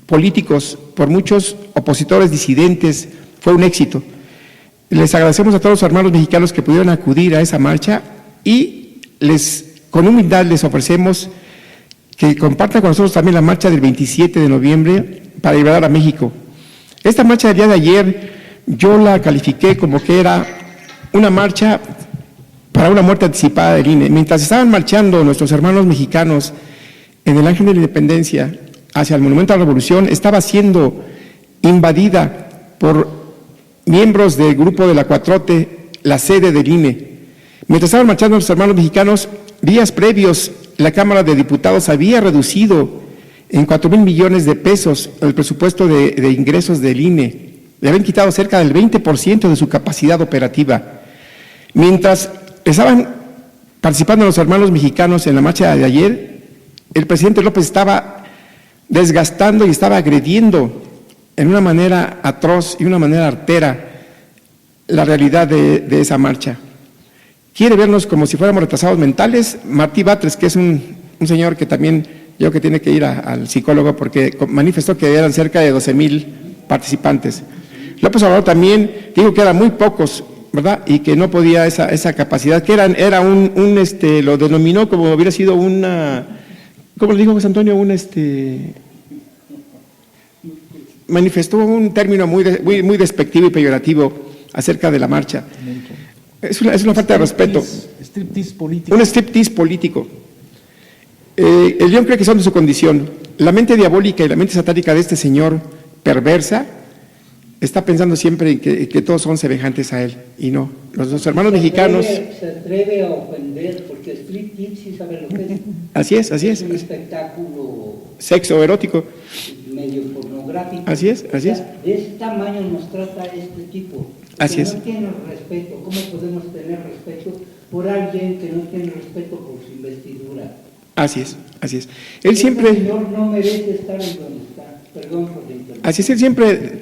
S3: políticos, por muchos opositores disidentes, fue un éxito. Les agradecemos a todos los hermanos mexicanos que pudieron acudir a esa marcha y con humildad les ofrecemos que compartan con nosotros también la marcha del 27 de noviembre para liberar a México. Esta marcha del día de ayer yo la califiqué como que era una marcha para una muerte anticipada del INE. Mientras estaban marchando nuestros hermanos mexicanos en el Ángel de la Independencia hacia el Monumento a la Revolución, estaba siendo invadida por miembros del grupo de la 4T, la sede del INE. Mientras estaban marchando los hermanos mexicanos, días previos, la Cámara de Diputados había reducido en 4,000 millones de pesos el presupuesto de ingresos del INE. Le habían quitado cerca del 20% de su capacidad operativa. Mientras estaban participando los hermanos mexicanos en la marcha de ayer, el presidente López estaba desgastando y estaba agrediendo en una manera atroz y una manera artera la realidad de esa marcha. Quiere vernos como si fuéramos retrasados mentales. Martí Batres, que es un señor que también yo que tiene que ir al psicólogo porque manifestó que eran cerca de 12,000 participantes. López Obrador también dijo que eran muy pocos, ¿verdad? Y que no podía esa capacidad, que era lo denominó como hubiera sido una, ¿cómo le dijo José Antonio? Manifestó un término muy despectivo y peyorativo acerca de la marcha. Es una falta de respeto.
S1: Striptease político.
S3: Un striptease político. El León cree que son de su condición. La mente diabólica y la mente satánica de este señor perversa está pensando siempre que todos son semejantes a él, y no. Los hermanos mexicanos...
S2: Se atreve a ofender, porque striptease sí sabe lo que es.
S3: Así es.
S2: Es un espectáculo...
S3: Sexo erótico.
S2: Medio pornográfico.
S3: Así es.
S2: De ese tamaño nos trata este tipo.
S3: Así es.
S2: No tiene respeto. ¿Cómo podemos tener respeto por alguien que no tiene respeto por su investidura?
S3: Así es. Él siempre...
S2: Este señor no merece estar en donde está. Perdón por la interrupción.
S3: Así es, él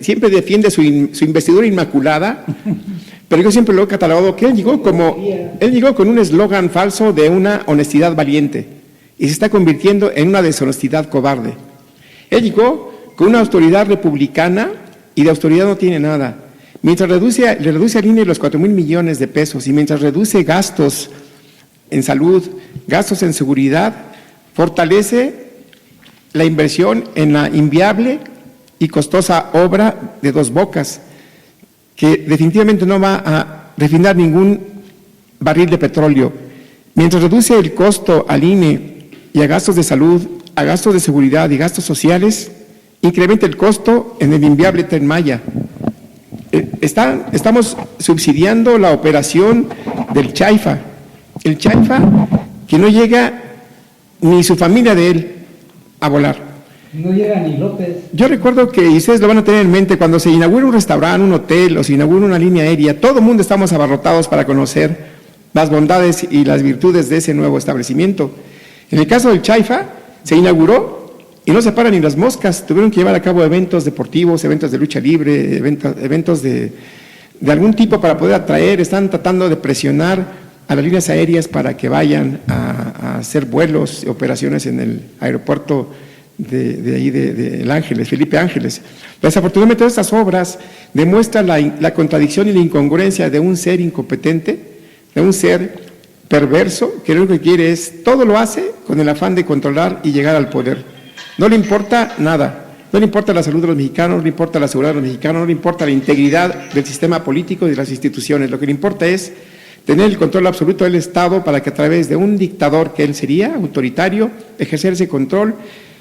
S3: siempre defiende su investidura inmaculada, pero yo siempre lo he catalogado que él llegó con un eslogan falso de una honestidad valiente y se está convirtiendo en una deshonestidad cobarde. Él llegó con una autoridad republicana y de autoridad no tiene nada. Mientras le reduce al INE los 4,000 millones de pesos y mientras reduce gastos en salud, gastos en seguridad, fortalece la inversión en la inviable y costosa obra de Dos Bocas, que definitivamente no va a refinar ningún barril de petróleo. Mientras reduce el costo al INE y a gastos de salud, a gastos de seguridad y gastos sociales, incrementa el costo en el inviable Tren Maya. Estamos subsidiando la operación del Chaifa. El Chaifa que no llega ni su familia de él a volar.
S2: No llega ni López.
S3: Yo recuerdo que, y ustedes lo van a tener en mente, cuando se inaugura un restaurante, un hotel o se inaugura una línea aérea, todo el mundo estamos abarrotados para conocer las bondades y las virtudes de ese nuevo establecimiento. En el caso del Chaifa, se inauguró y no se paran ni las moscas. Tuvieron que llevar a cabo eventos deportivos, eventos de lucha libre, eventos de algún tipo para poder atraer. Están tratando de presionar a las líneas aéreas para que vayan a hacer vuelos, operaciones en el aeropuerto de Ángeles, Felipe Ángeles. Desafortunadamente estas obras demuestran la contradicción y la incongruencia de un ser incompetente, de un ser perverso, que lo único que quiere es, todo lo hace con el afán de controlar y llegar al poder. No le importa nada, no le importa la salud de los mexicanos, no le importa la seguridad de los mexicanos, no le importa la integridad del sistema político y de las instituciones. Lo que le importa es tener el control absoluto del Estado para que a través de un dictador que él sería, autoritario, ejercer ese control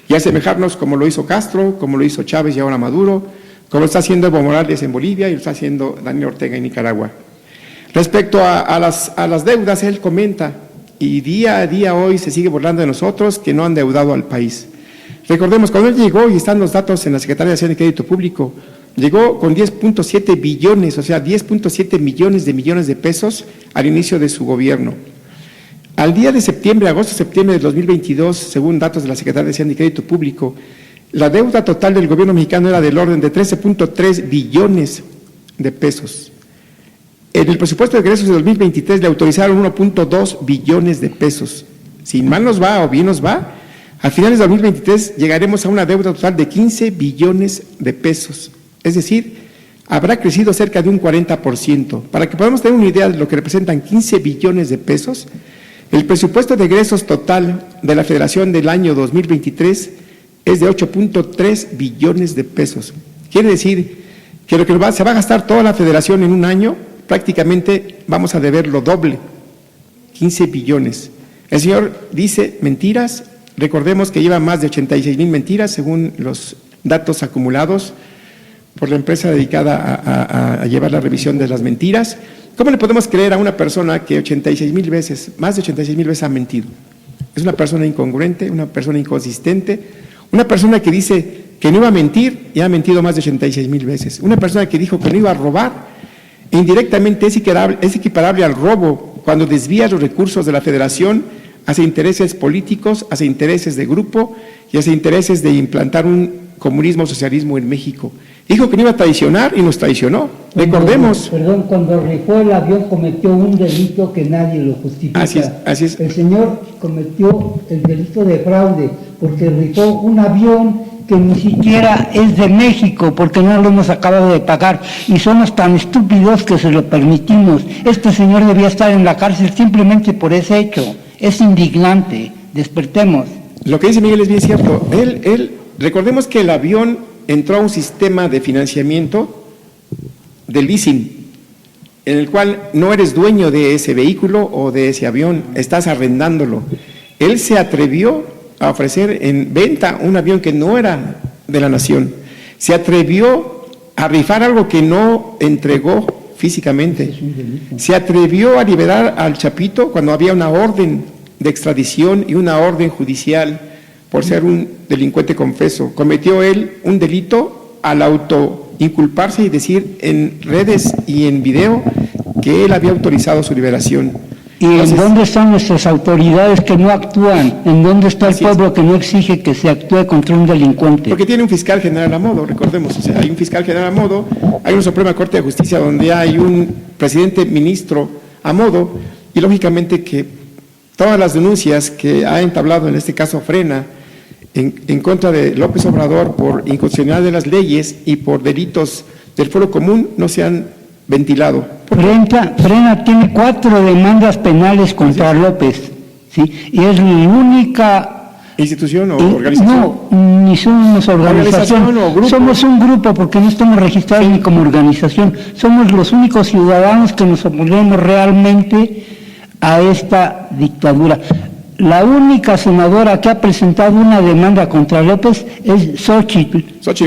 S3: y asemejarnos como lo hizo Castro, como lo hizo Chávez y ahora Maduro, como lo está haciendo Evo Morales en Bolivia y lo está haciendo Daniel Ortega en Nicaragua. Respecto a las deudas, él comenta, y día a día hoy se sigue burlando de nosotros que no han deudado al país. Recordemos, cuando él llegó, y están los datos en la Secretaría de Hacienda y Crédito Público, llegó con 10.7 billones, o sea, 10.7 millones de pesos al inicio de su gobierno. Al día de agosto-septiembre de 2022, según datos de la Secretaría de Hacienda y Crédito Público, la deuda total del gobierno mexicano era del orden de 13.3 billones de pesos. En el presupuesto de egresos de 2023 le autorizaron 1.2 billones de pesos. Si mal nos va o bien nos va, a finales de 2023 llegaremos a una deuda total de 15 billones de pesos. Es decir, habrá crecido cerca de un 40%. Para que podamos tener una idea de lo que representan 15 billones de pesos, el presupuesto de egresos total de la Federación del año 2023 es de 8.3 billones de pesos. Quiere decir que lo que se va a gastar toda la Federación en un año, prácticamente vamos a deber lo doble, 15 billones. El señor dice mentiras, recordemos que lleva más de 86,000 mentiras según los datos acumulados por la empresa dedicada a llevar la revisión de las mentiras. ¿Cómo le podemos creer a una persona que 86,000 veces, más de 86,000 veces ha mentido? Es una persona incongruente, una persona inconsistente, una persona que dice que no iba a mentir y ha mentido más de 86,000 veces. Una persona que dijo que no iba a robar, e indirectamente es equiparable al robo cuando desvía los recursos de la Federación hacia intereses políticos, hacia intereses de grupo y hacia intereses de implantar un comunismo o socialismo en México. Dijo que no iba a traicionar y nos traicionó. Recordemos.
S2: Cuando rifó el avión cometió un delito que nadie lo justifica.
S3: Así es.
S2: El señor cometió el delito de fraude porque rifó un avión que ni siquiera es de México, porque no lo hemos acabado de pagar, y somos tan estúpidos que se lo permitimos. Este señor debía estar en la cárcel simplemente por ese hecho. Es indignante. Despertemos.
S3: Lo que dice Miguel es bien cierto. Recordemos que el avión entró a un sistema de financiamiento de leasing, en el cual no eres dueño de ese vehículo o de ese avión, estás arrendándolo. Él se atrevió a ofrecer en venta un avión que no era de la nación, se atrevió a rifar algo que no entregó físicamente, se atrevió a liberar al Chapito cuando había una orden de extradición y una orden judicial por ser un delincuente confeso. Cometió él un delito al autoinculparse y decir en redes y en video que él había autorizado su liberación.
S2: ¿Y en dónde están nuestras autoridades que no actúan? ¿En dónde está el pueblo que no exige que se actúe contra un delincuente?
S3: Porque tiene un fiscal general a modo, recordemos, o sea, hay un fiscal general a modo, hay una Suprema Corte de Justicia donde hay un presidente ministro a modo, y lógicamente que todas las denuncias que ha entablado, en este caso Frena, en contra de López Obrador por inconstitucionalidad de las leyes y por delitos del fuero común no se han ventilado.
S2: Frena tiene 4 demandas penales contra López, ¿sí? Y es la única
S3: institución o organización.
S2: No, ni somos organización
S3: o grupo.
S2: Somos un grupo porque no estamos registrados ni como organización. Somos los únicos ciudadanos que nos oponemos realmente a esta dictadura. La única senadora que ha presentado una demanda contra López es Xochitl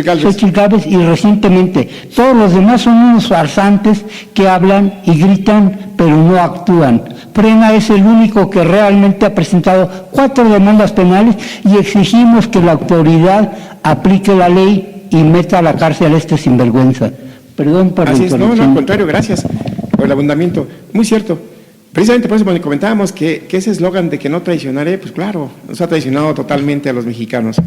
S2: Gálvez, y recientemente. Todos los demás son unos farsantes que hablan y gritan, pero no actúan. Frena es el único que realmente ha presentado 4 demandas penales y exigimos que la autoridad aplique la ley y meta a la cárcel a este sinvergüenza. Perdón por la interrupción.
S3: No, al contrario, gracias por el abundamiento. Muy cierto. Precisamente por eso cuando comentábamos que ese eslogan de que no traicionaré, pues claro, nos ha traicionado totalmente a los mexicanos.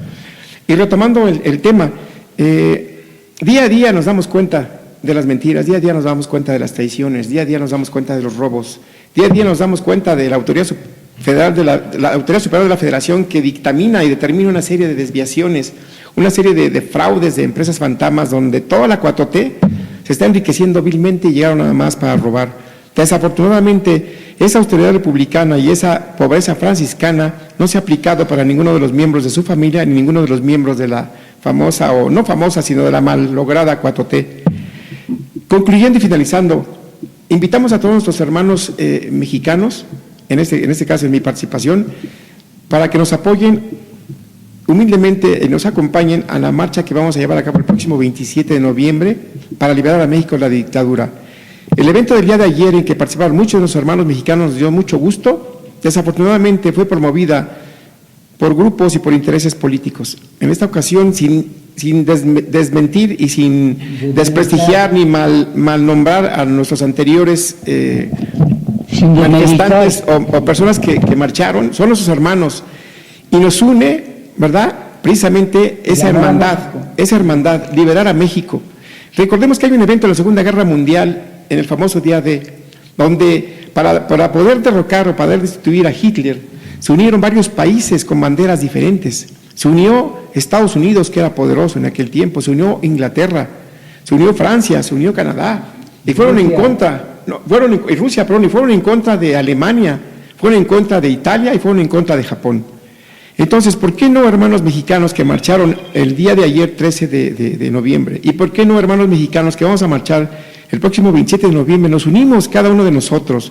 S3: Y retomando el tema, día a día nos damos cuenta de las mentiras, día a día nos damos cuenta de las traiciones, día a día nos damos cuenta de los robos, día a día nos damos cuenta de la Autoridad Federal la Autoridad Superior de la Federación que dictamina y determina una serie de desviaciones, una serie de fraudes de empresas fantasmas donde toda la 4T se está enriqueciendo vilmente y llegaron nada más para robar. Desafortunadamente, esa austeridad republicana y esa pobreza franciscana no se ha aplicado para ninguno de los miembros de su familia ni ninguno de los miembros de la famosa, o no famosa, sino de la mal lograda 4T. Concluyendo y finalizando, invitamos a todos nuestros hermanos mexicanos, en este caso en mi participación, para que nos apoyen humildemente y nos acompañen a la marcha que vamos a llevar a cabo el próximo 27 de noviembre para liberar a México de la dictadura. El evento del día de ayer en que participaron muchos de nuestros hermanos mexicanos nos dio mucho gusto. Desafortunadamente fue promovida por grupos y por intereses políticos. En esta ocasión, sin desmentir y sin desprestigiar ni mal nombrar a nuestros anteriores manifestantes o personas que marcharon, son nuestros hermanos. Y nos une, ¿verdad?, precisamente esa hermandad, liberar a México. Recordemos que hay un evento de la Segunda Guerra Mundial en el famoso día D, donde para poder derrocar o poder destituir a Hitler, se unieron varios países con banderas diferentes. Se unió Estados Unidos, que era poderoso en aquel tiempo, se unió Inglaterra, se unió Francia, se unió Canadá, y fueron en contra, y Rusia, y fueron en contra de Alemania, fueron en contra de Italia y fueron en contra de Japón. Entonces, ¿por qué no, hermanos mexicanos que marcharon el día de ayer, 13 de noviembre? ¿Y por qué no, hermanos mexicanos que vamos a marchar el próximo 27 de noviembre? Nos unimos cada uno de nosotros.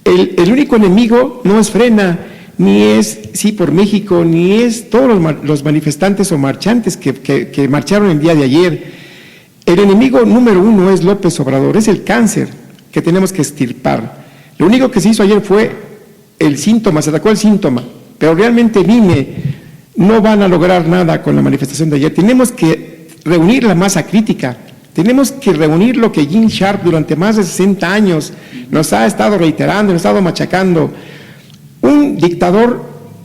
S3: El único enemigo no es Frena, ni es Sí por México, ni es todos los manifestantes o marchantes que marcharon el día de ayer. El enemigo número uno es López Obrador, es el cáncer que tenemos que extirpar. Lo único que se hizo ayer fue el síntoma, se atacó el síntoma, pero realmente el INE no van a lograr nada con la manifestación de ayer. Tenemos que reunir la masa crítica, tenemos que reunir lo que Gene Sharp durante más de 60 años nos ha estado reiterando, nos ha estado machacando. Un dictador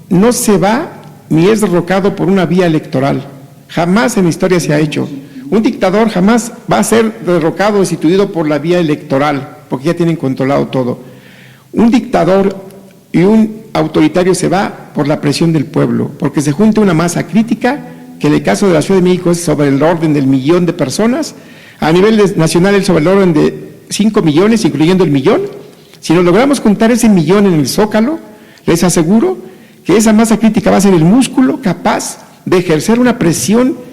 S3: no se va ni es derrocado por una vía electoral, jamás en la historia se ha hecho. Un dictador jamás va a ser derrocado o destituido por la vía electoral, porque ya tienen controlado todo. Un dictador y un autoritario se va por la presión del pueblo, porque se junta una masa crítica, que en el caso de la Ciudad de México es sobre el orden del 1,000,000 de personas, a nivel nacional es sobre el orden de 5 millones, incluyendo el 1,000,000. Si nos logramos juntar ese 1,000,000 en el Zócalo, les aseguro que esa masa crítica va a ser el músculo capaz de ejercer una presión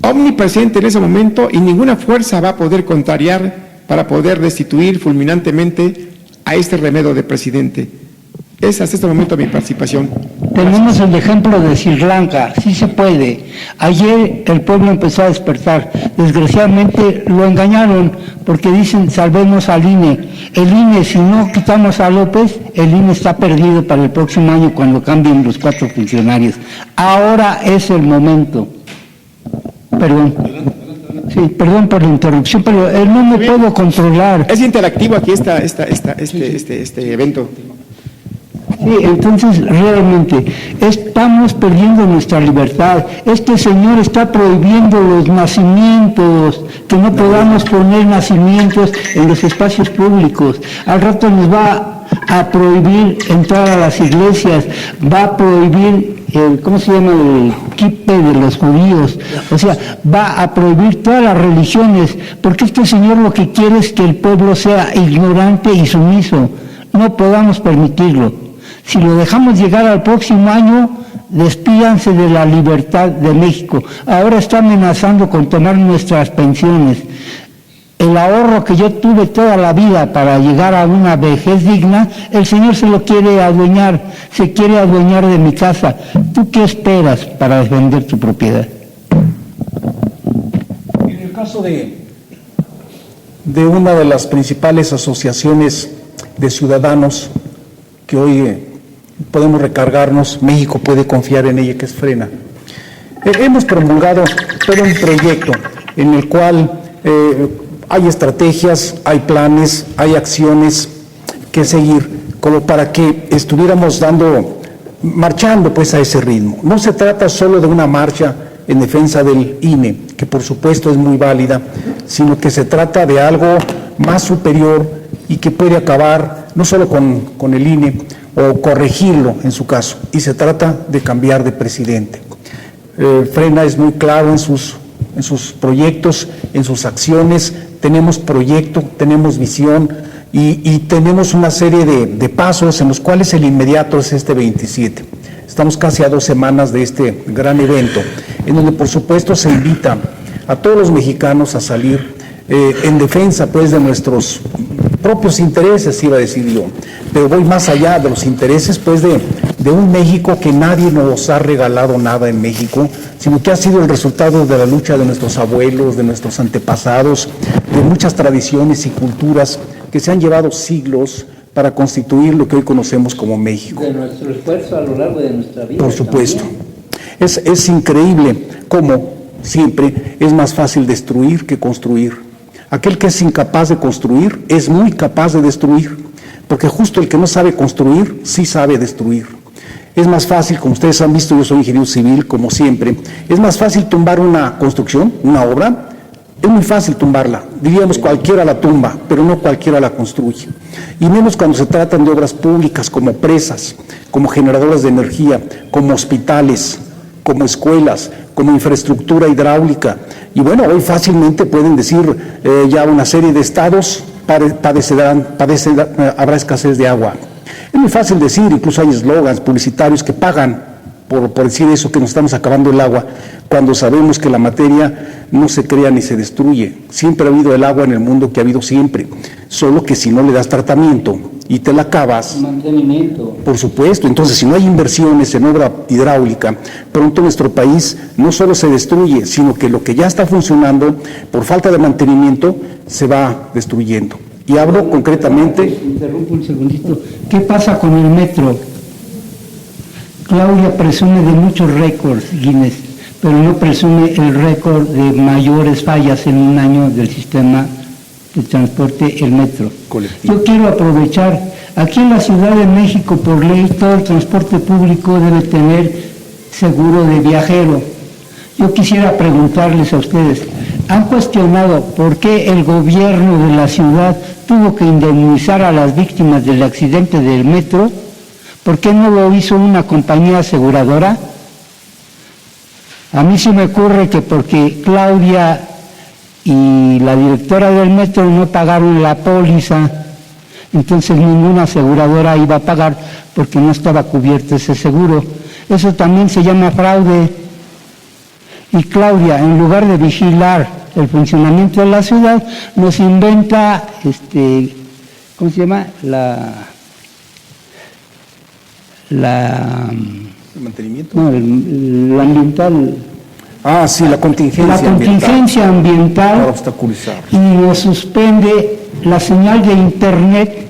S3: omnipresente en ese momento y ninguna fuerza va a poder contrariar para poder destituir fulminantemente a este remedo de presidente. Es hasta este momento mi participación.
S2: Tenemos el ejemplo de Sri Lanka, sí se puede. Ayer el pueblo empezó a despertar. Desgraciadamente lo engañaron porque dicen salvemos al INE. El INE, si no quitamos a López, el INE está perdido para el próximo año cuando cambien los 4 funcionarios. Ahora es el momento. Perdón. Sí, perdón por la interrupción, pero no me puedo controlar.
S3: Es interactivo aquí este evento.
S2: Sí, entonces realmente estamos perdiendo nuestra libertad. Este señor está prohibiendo los nacimientos, que no podamos poner nacimientos en los espacios públicos. Al rato nos va a prohibir entrar a las iglesias, va a prohibir ¿cómo se llama? El kippe de los judíos. O sea, va a prohibir todas las religiones, porque este señor lo que quiere es que el pueblo sea ignorante y sumiso. No podamos permitirlo. Si lo dejamos llegar al próximo año, despídanse de la libertad de México. Ahora está amenazando con tomar nuestras pensiones. El ahorro que yo tuve toda la vida para llegar a una vejez digna, el señor se lo quiere adueñar, se quiere adueñar de mi casa. ¿Tú qué esperas para defender tu propiedad?
S1: En el caso de una de las principales asociaciones de ciudadanos que hoy podemos recargarnos, México puede confiar en ella, que es Frena. Hemos promulgado todo un proyecto en el cual hay estrategias, hay planes, hay acciones que seguir, como para que estuviéramos marchando pues a ese ritmo. No se trata solo de una marcha en defensa del INE, que por supuesto es muy válida, sino que se trata de algo más superior y que puede acabar no solo con el INE o corregirlo en su caso, y se trata de cambiar de presidente. Frena es muy claro en sus proyectos, en sus acciones. Tenemos proyecto, tenemos visión y tenemos una serie de pasos en los cuales el inmediato es este 27. Estamos casi a 2 semanas de este gran evento, en donde por supuesto se invita a todos los mexicanos a salir en defensa pues de nuestros propios intereses, iba a decir yo, pero voy más allá de los intereses pues de un México que nadie nos ha regalado nada en México, sino que ha sido el resultado de la lucha de nuestros abuelos, de nuestros antepasados, de muchas tradiciones y culturas que se han llevado siglos para constituir lo que hoy conocemos como México.
S2: De nuestro esfuerzo a lo largo de nuestra vida.
S1: Por supuesto. Es increíble cómo siempre es más fácil destruir que construir. Aquel que es incapaz de construir es muy capaz de destruir, porque justo el que no sabe construir sí sabe destruir. Es más fácil, como ustedes han visto, yo soy ingeniero civil, como siempre, es más fácil tumbar una construcción, una obra, es muy fácil tumbarla, diríamos cualquiera la tumba, pero no cualquiera la construye. Y menos cuando se tratan de obras públicas como presas, como generadoras de energía, como hospitales, como escuelas, como infraestructura hidráulica. Y bueno, hoy fácilmente pueden decir ya una serie de estados habrá escasez de agua. Es muy fácil decir, incluso hay eslogans publicitarios que pagan por decir eso, que nos estamos acabando el agua, cuando sabemos que la materia no se crea ni se destruye. Siempre ha habido el agua en el mundo, que ha habido siempre, solo que si no le das tratamiento y te la acabas,
S2: Mantenimiento.
S1: por supuesto. Entonces, si no hay inversiones en obra hidráulica, pronto nuestro país no solo se destruye, sino que lo que ya está funcionando, por falta de mantenimiento, se va destruyendo. Y hablo concretamente...
S2: Interrumpo un segundito. ¿Qué pasa con el metro? Claudia presume de muchos récords Guinness, pero no presume el récord de mayores fallas en un año del sistema de transporte, el metro.
S1: Colectivo.
S2: Yo quiero aprovechar, aquí en la Ciudad de México, por ley, todo el transporte público debe tener seguro de viajero. Yo quisiera preguntarles a ustedes, ¿han cuestionado por qué el gobierno de la ciudad tuvo que indemnizar a las víctimas del accidente del metro? ¿Por qué no lo hizo una compañía aseguradora? A mí se me ocurre que porque Claudia y la directora del metro no pagaron la póliza, entonces ninguna aseguradora iba a pagar porque no estaba cubierto ese seguro. Eso también se llama fraude. Y Claudia, en lugar de vigilar el funcionamiento de la ciudad, nos inventa, ¿cómo se llama?
S1: ¿El mantenimiento?
S2: No, el ambiental.
S1: Ah, sí, la contingencia
S2: La contingencia ambiental.
S1: para obstaculizar.
S2: Y nos suspende la señal de internet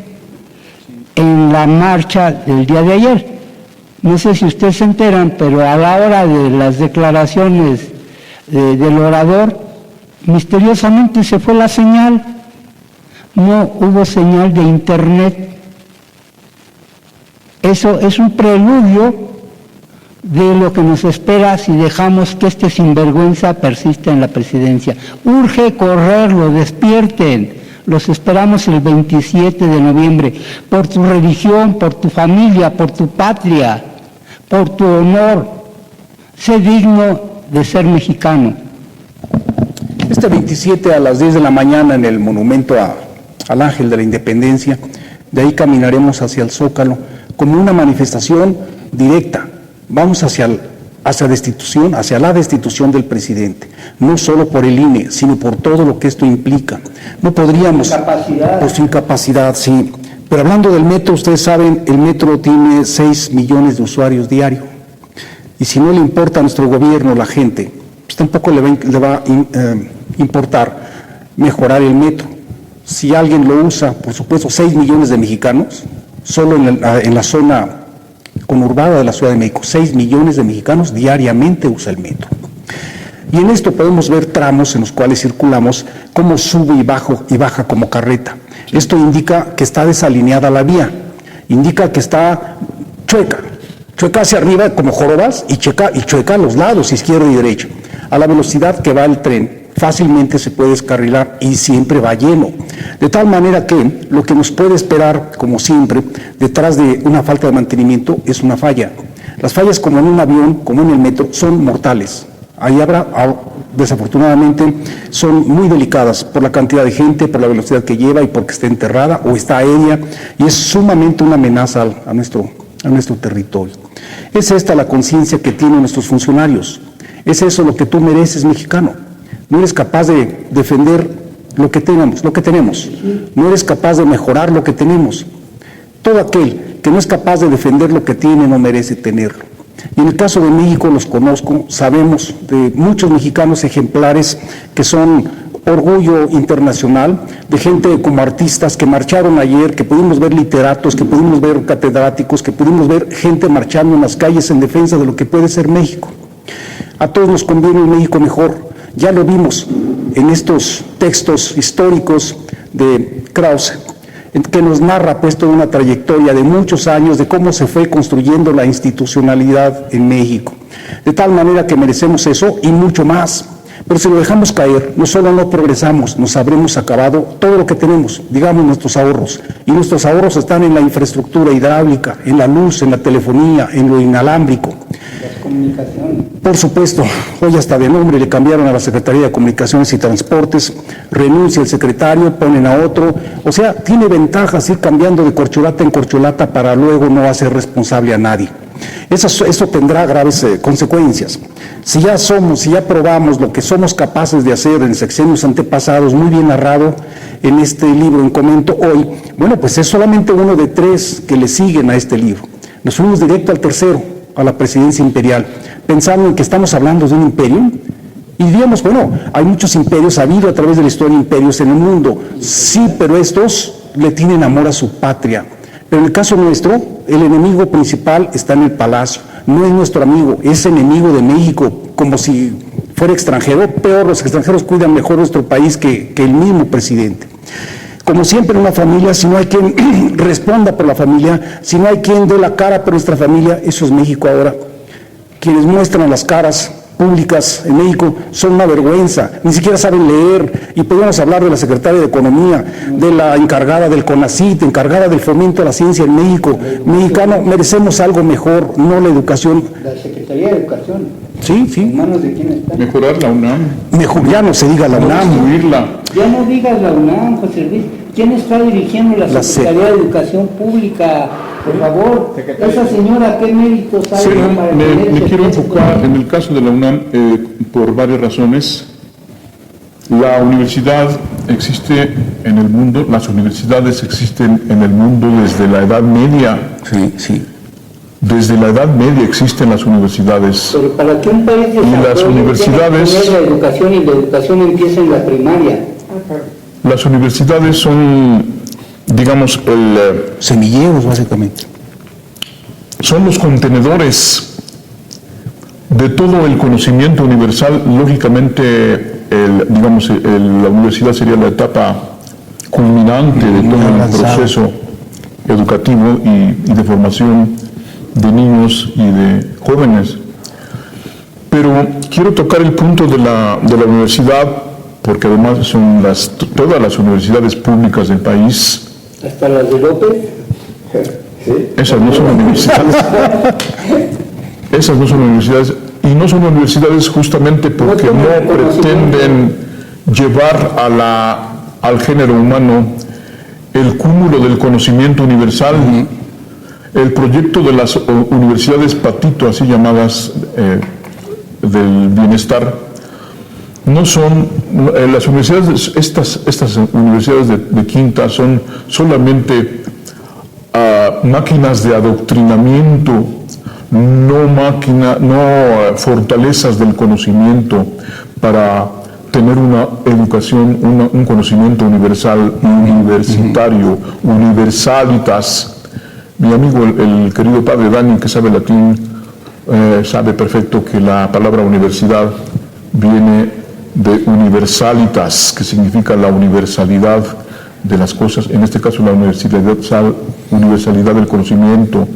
S2: en la marcha del día de ayer. No sé si ustedes se enteran, pero a la hora de las declaraciones del orador, misteriosamente se fue la señal. No hubo señal de internet. Eso es un preludio de lo que nos espera si dejamos que este sinvergüenza persista en la presidencia. Urge correrlo, despierten. Los esperamos el 27 de noviembre. Por tu religión, por tu familia, por tu patria, por tu honor. Sé digno de ser mexicano.
S1: Este 27 a las 10 de la mañana en el monumento al Ángel de la Independencia, de ahí caminaremos hacia el Zócalo como una manifestación directa. Vamos hacia la destitución del presidente, no solo por el INE, sino por todo lo que esto implica. No podríamos... Por su incapacidad, sí. Pero hablando del metro, ustedes saben, el metro tiene 6 millones de usuarios diarios. Y si no le importa a nuestro gobierno, la gente, pues tampoco le va a importar mejorar el metro. Si alguien lo usa, por supuesto, 6 millones de mexicanos, solo en la zona conurbada de la Ciudad de México, 6 millones de mexicanos diariamente usa el metro. Y en esto podemos ver tramos en los cuales circulamos, cómo sube y baja como carreta. Esto indica que está desalineada la vía, indica que está chueca hacia arriba como jorobas y chueca a los lados, izquierda y derecha. A la velocidad que va el tren, fácilmente se puede descarrilar y siempre va lleno. De tal manera que lo que nos puede esperar, como siempre, detrás de una falta de mantenimiento es una falla. Las fallas, como en un avión, como en el metro, son mortales. Ahí desafortunadamente, son muy delicadas por la cantidad de gente, por la velocidad que lleva y porque está enterrada o está aérea, y es sumamente una amenaza a nuestro territorio. Es esta la conciencia que tienen nuestros funcionarios. Es eso lo que tú mereces, mexicano. No eres capaz de defender lo que tenemos. No eres capaz de mejorar lo que tenemos. Todo aquel que no es capaz de defender lo que tiene no merece tenerlo. Y en el caso de México los conozco, sabemos de muchos mexicanos ejemplares que son orgullo internacional, de gente como artistas que marcharon ayer, que pudimos ver literatos, que pudimos ver catedráticos, que pudimos ver gente marchando en las calles en defensa de lo que puede ser México. A todos nos conviene un México mejor. Ya lo vimos en estos textos históricos de Krause, que nos narra pues toda una trayectoria de muchos años de cómo se fue construyendo la institucionalidad en México. De tal manera que merecemos eso y mucho más. Pero si lo dejamos caer, no solo no progresamos, nos habremos acabado todo lo que tenemos, digamos nuestros ahorros. Y nuestros ahorros están en la infraestructura hidráulica, en la luz, en la telefonía, en lo inalámbrico.
S2: Las comunicaciones.
S1: Por supuesto, hoy hasta de nombre le cambiaron a la Secretaría de Comunicaciones y Transportes, renuncia el secretario, ponen a otro, o sea, tiene ventajas ir cambiando de corcholata en corcholata para luego no hacer responsable a nadie. Eso tendrá graves consecuencias. Si ya probamos lo que somos capaces de hacer en sexenios antepasados, muy bien narrado en este libro en comento hoy, bueno, pues es solamente uno de 3 que le siguen a este libro. Nos fuimos directo al tercero, a la presidencia imperial, pensando en que estamos hablando de un imperio. Y diríamos, bueno, hay muchos imperios, ha habido a través de la historia imperios en el mundo, sí, pero estos le tienen amor a su patria. Pero en el caso nuestro, el enemigo principal está en el palacio, no es nuestro amigo, es enemigo de México, como si fuera extranjero. Peor, los extranjeros cuidan mejor nuestro país que el mismo presidente. Como siempre en una familia, si no hay quien responda por la familia, si no hay quien dé la cara por nuestra familia, eso es México ahora. Quienes muestran las caras públicas en México son una vergüenza, ni siquiera saben leer, y podemos hablar de la secretaria de Economía, de la encargada del CONACYT, encargada del fomento a la ciencia en México. Mexicano, merecemos algo mejor, no la educación.
S2: La Secretaría de Educación.
S1: Sí, sí.
S2: ¿En manos de quién está?
S4: Mejorar la UNAM.
S1: Mejor ya no se diga la UNAM.
S4: Construirla.
S2: Ya no digas la UNAM, José Luis. ¿Quién está dirigiendo la Secretaría de Educación Pública? Por favor, esa señora, ¿qué méritos hay
S4: Sí,
S2: para
S4: me
S2: tener ese
S4: quiero
S2: puesto?
S4: enfocar en el caso de la UNAM por varias razones. La universidad existe en el mundo, las universidades existen en el mundo desde la Edad Media.
S1: Sí, sí.
S4: Desde la Edad Media existen las universidades.
S2: Pero para que un país desarrolle,
S4: las universidades-
S2: tiene que tener la educación, y la educación empieza en la primaria.
S4: Las universidades son, digamos,
S1: Semilleros, básicamente.
S4: son los contenedores de todo el conocimiento universal. Lógicamente, la universidad sería la etapa culminante de todo el proceso educativo y de formación de niños y de jóvenes. Pero quiero tocar el punto de la universidad, porque además son todas las universidades públicas del país.
S2: Hasta las de López.
S4: Esas no son universidades. Esas no son universidades. Y no son universidades justamente porque no pretenden llevar al género humano el cúmulo del conocimiento universal. El proyecto de las universidades patito, así llamadas, del bienestar, no son, las universidades, estas universidades de quinta son solamente máquinas de adoctrinamiento, no fortalezas del conocimiento para tener una educación, un conocimiento universal, universitario, universalitas. Mi amigo, el querido padre Dani, que sabe latín, sabe perfecto que la palabra universidad viene de universalitas, que significa la universalidad de las cosas, en este caso la universalidad del conocimiento,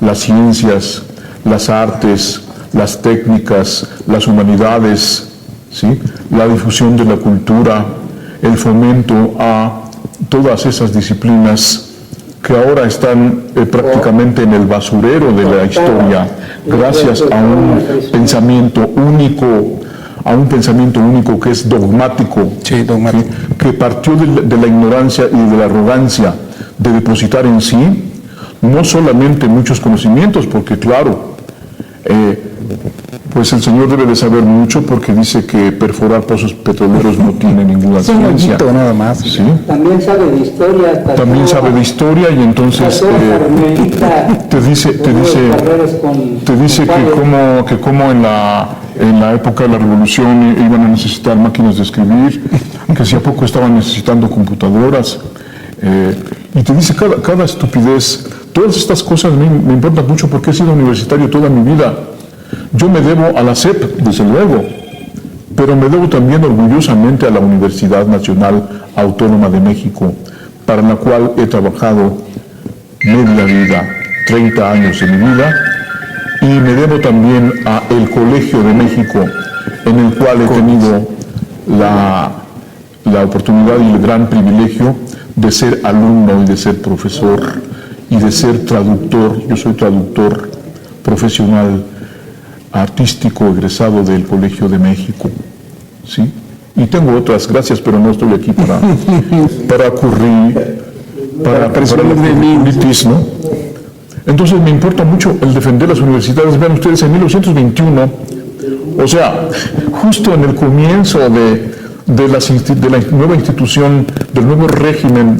S4: las ciencias, las artes, las técnicas, las humanidades, ¿sí? La difusión de la cultura, el fomento a todas esas disciplinas que ahora están prácticamente en el basurero de la historia, gracias a un pensamiento único, que es dogmático,
S1: Sí, dogmático.
S4: que partió de la ignorancia y de la arrogancia de depositar en sí no solamente muchos conocimientos, porque claro, pues el Señor debe de saber mucho, porque dice que perforar pozos petroleros no tiene ninguna
S1: Es un
S4: ciencia.
S1: hoyito nada más.
S4: ¿Sí?
S2: También sabe de historia.
S4: También sabe de historia, y entonces te dice que como en la época de la Revolución iban a necesitar máquinas de escribir, que si a poco estaban necesitando computadoras, y te dice cada estupidez. Todas estas cosas me importan mucho porque he sido universitario toda mi vida. Yo me debo a la SEP, desde luego, pero me debo también orgullosamente a la Universidad Nacional Autónoma de México, para la cual he trabajado media vida, 30 años de mi vida, y me debo también a el Colegio de México, en el cual he tenido la oportunidad y el gran privilegio de ser alumno y de ser profesor y de ser traductor. Yo soy traductor profesional artístico egresado del Colegio de México, ¿sí? Y tengo otras gracias, pero no estoy aquí para presumir, ¿no? Entonces me importa mucho el defender las universidades. Vean ustedes, en 1921, o sea, justo en el comienzo de la nueva institución, del nuevo régimen,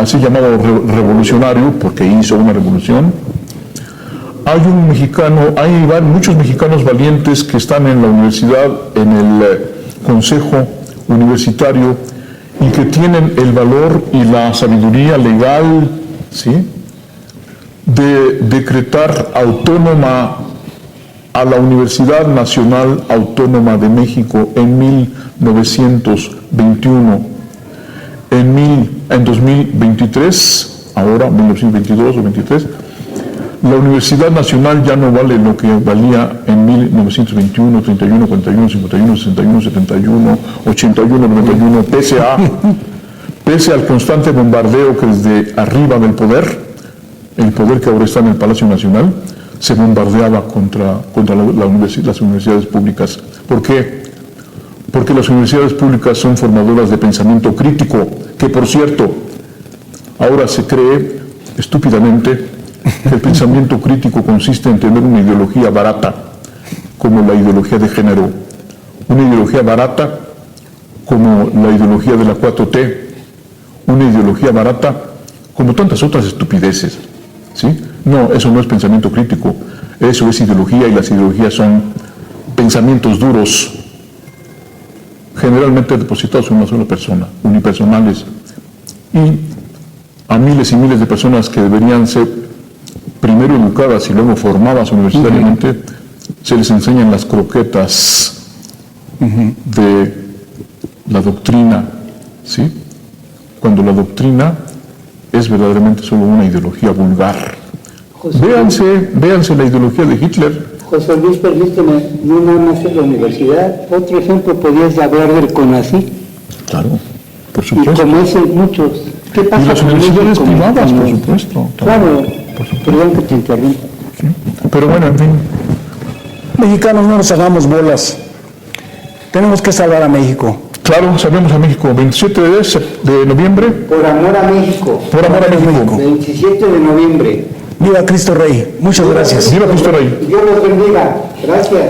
S4: así llamado revolucionario, porque hizo una revolución, hay muchos mexicanos valientes que están en la universidad, en el consejo universitario, y que tienen el valor y la sabiduría legal, ¿sí?, de decretar autónoma a la Universidad Nacional Autónoma de México en 1921. En 2023, ahora 1922 o 23, la Universidad Nacional ya no vale lo que valía en 1921, 31, 41, 51, 61, 71, 81, 91, pese al constante bombardeo que desde arriba del poder, el poder que ahora está en el Palacio Nacional, se bombardeaba contra las universidades públicas. ¿Por qué? Porque las universidades públicas son formadoras de pensamiento crítico, que por cierto, ahora se cree estúpidamente que el pensamiento crítico consiste en tener una ideología barata, como la ideología de género, una ideología barata como la ideología de la 4T, una ideología barata como tantas otras estupideces, ¿sí? No, eso no es pensamiento crítico, eso es ideología, y las ideologías son pensamientos duros, generalmente depositados en una sola persona, unipersonales, y a miles y miles de personas que deberían ser primero educadas y luego formadas universitariamente, se les enseñan las croquetas de la doctrina, ¿sí?, cuando la doctrina es verdaderamente solo una ideología vulgar. Véanse la ideología de Hitler.
S2: José Luis, permíteme, no nada más en la universidad. Otro ejemplo podrías hablar del CONACYT.
S4: Claro, por
S2: Y
S4: supuesto.
S2: como dicen muchos, ¿qué pasa
S4: Y las
S2: con
S4: universidades
S2: ellos como-
S4: privadas, por
S2: como-
S4: supuesto.
S2: Claro,
S4: Por supuesto.
S2: perdón que te interrumpa.
S4: ¿Sí? Pero bueno, en fin.
S1: Mexicanos, no nos hagamos bolas. Tenemos que salvar a México.
S4: Claro, salvemos a México. 27 de noviembre,
S2: Por amor a México.
S4: por amor a México.
S2: 27 de noviembre.
S1: Viva Cristo Rey. Muchas gracias.
S4: Viva Cristo Rey.
S2: Dios los bendiga. Gracias.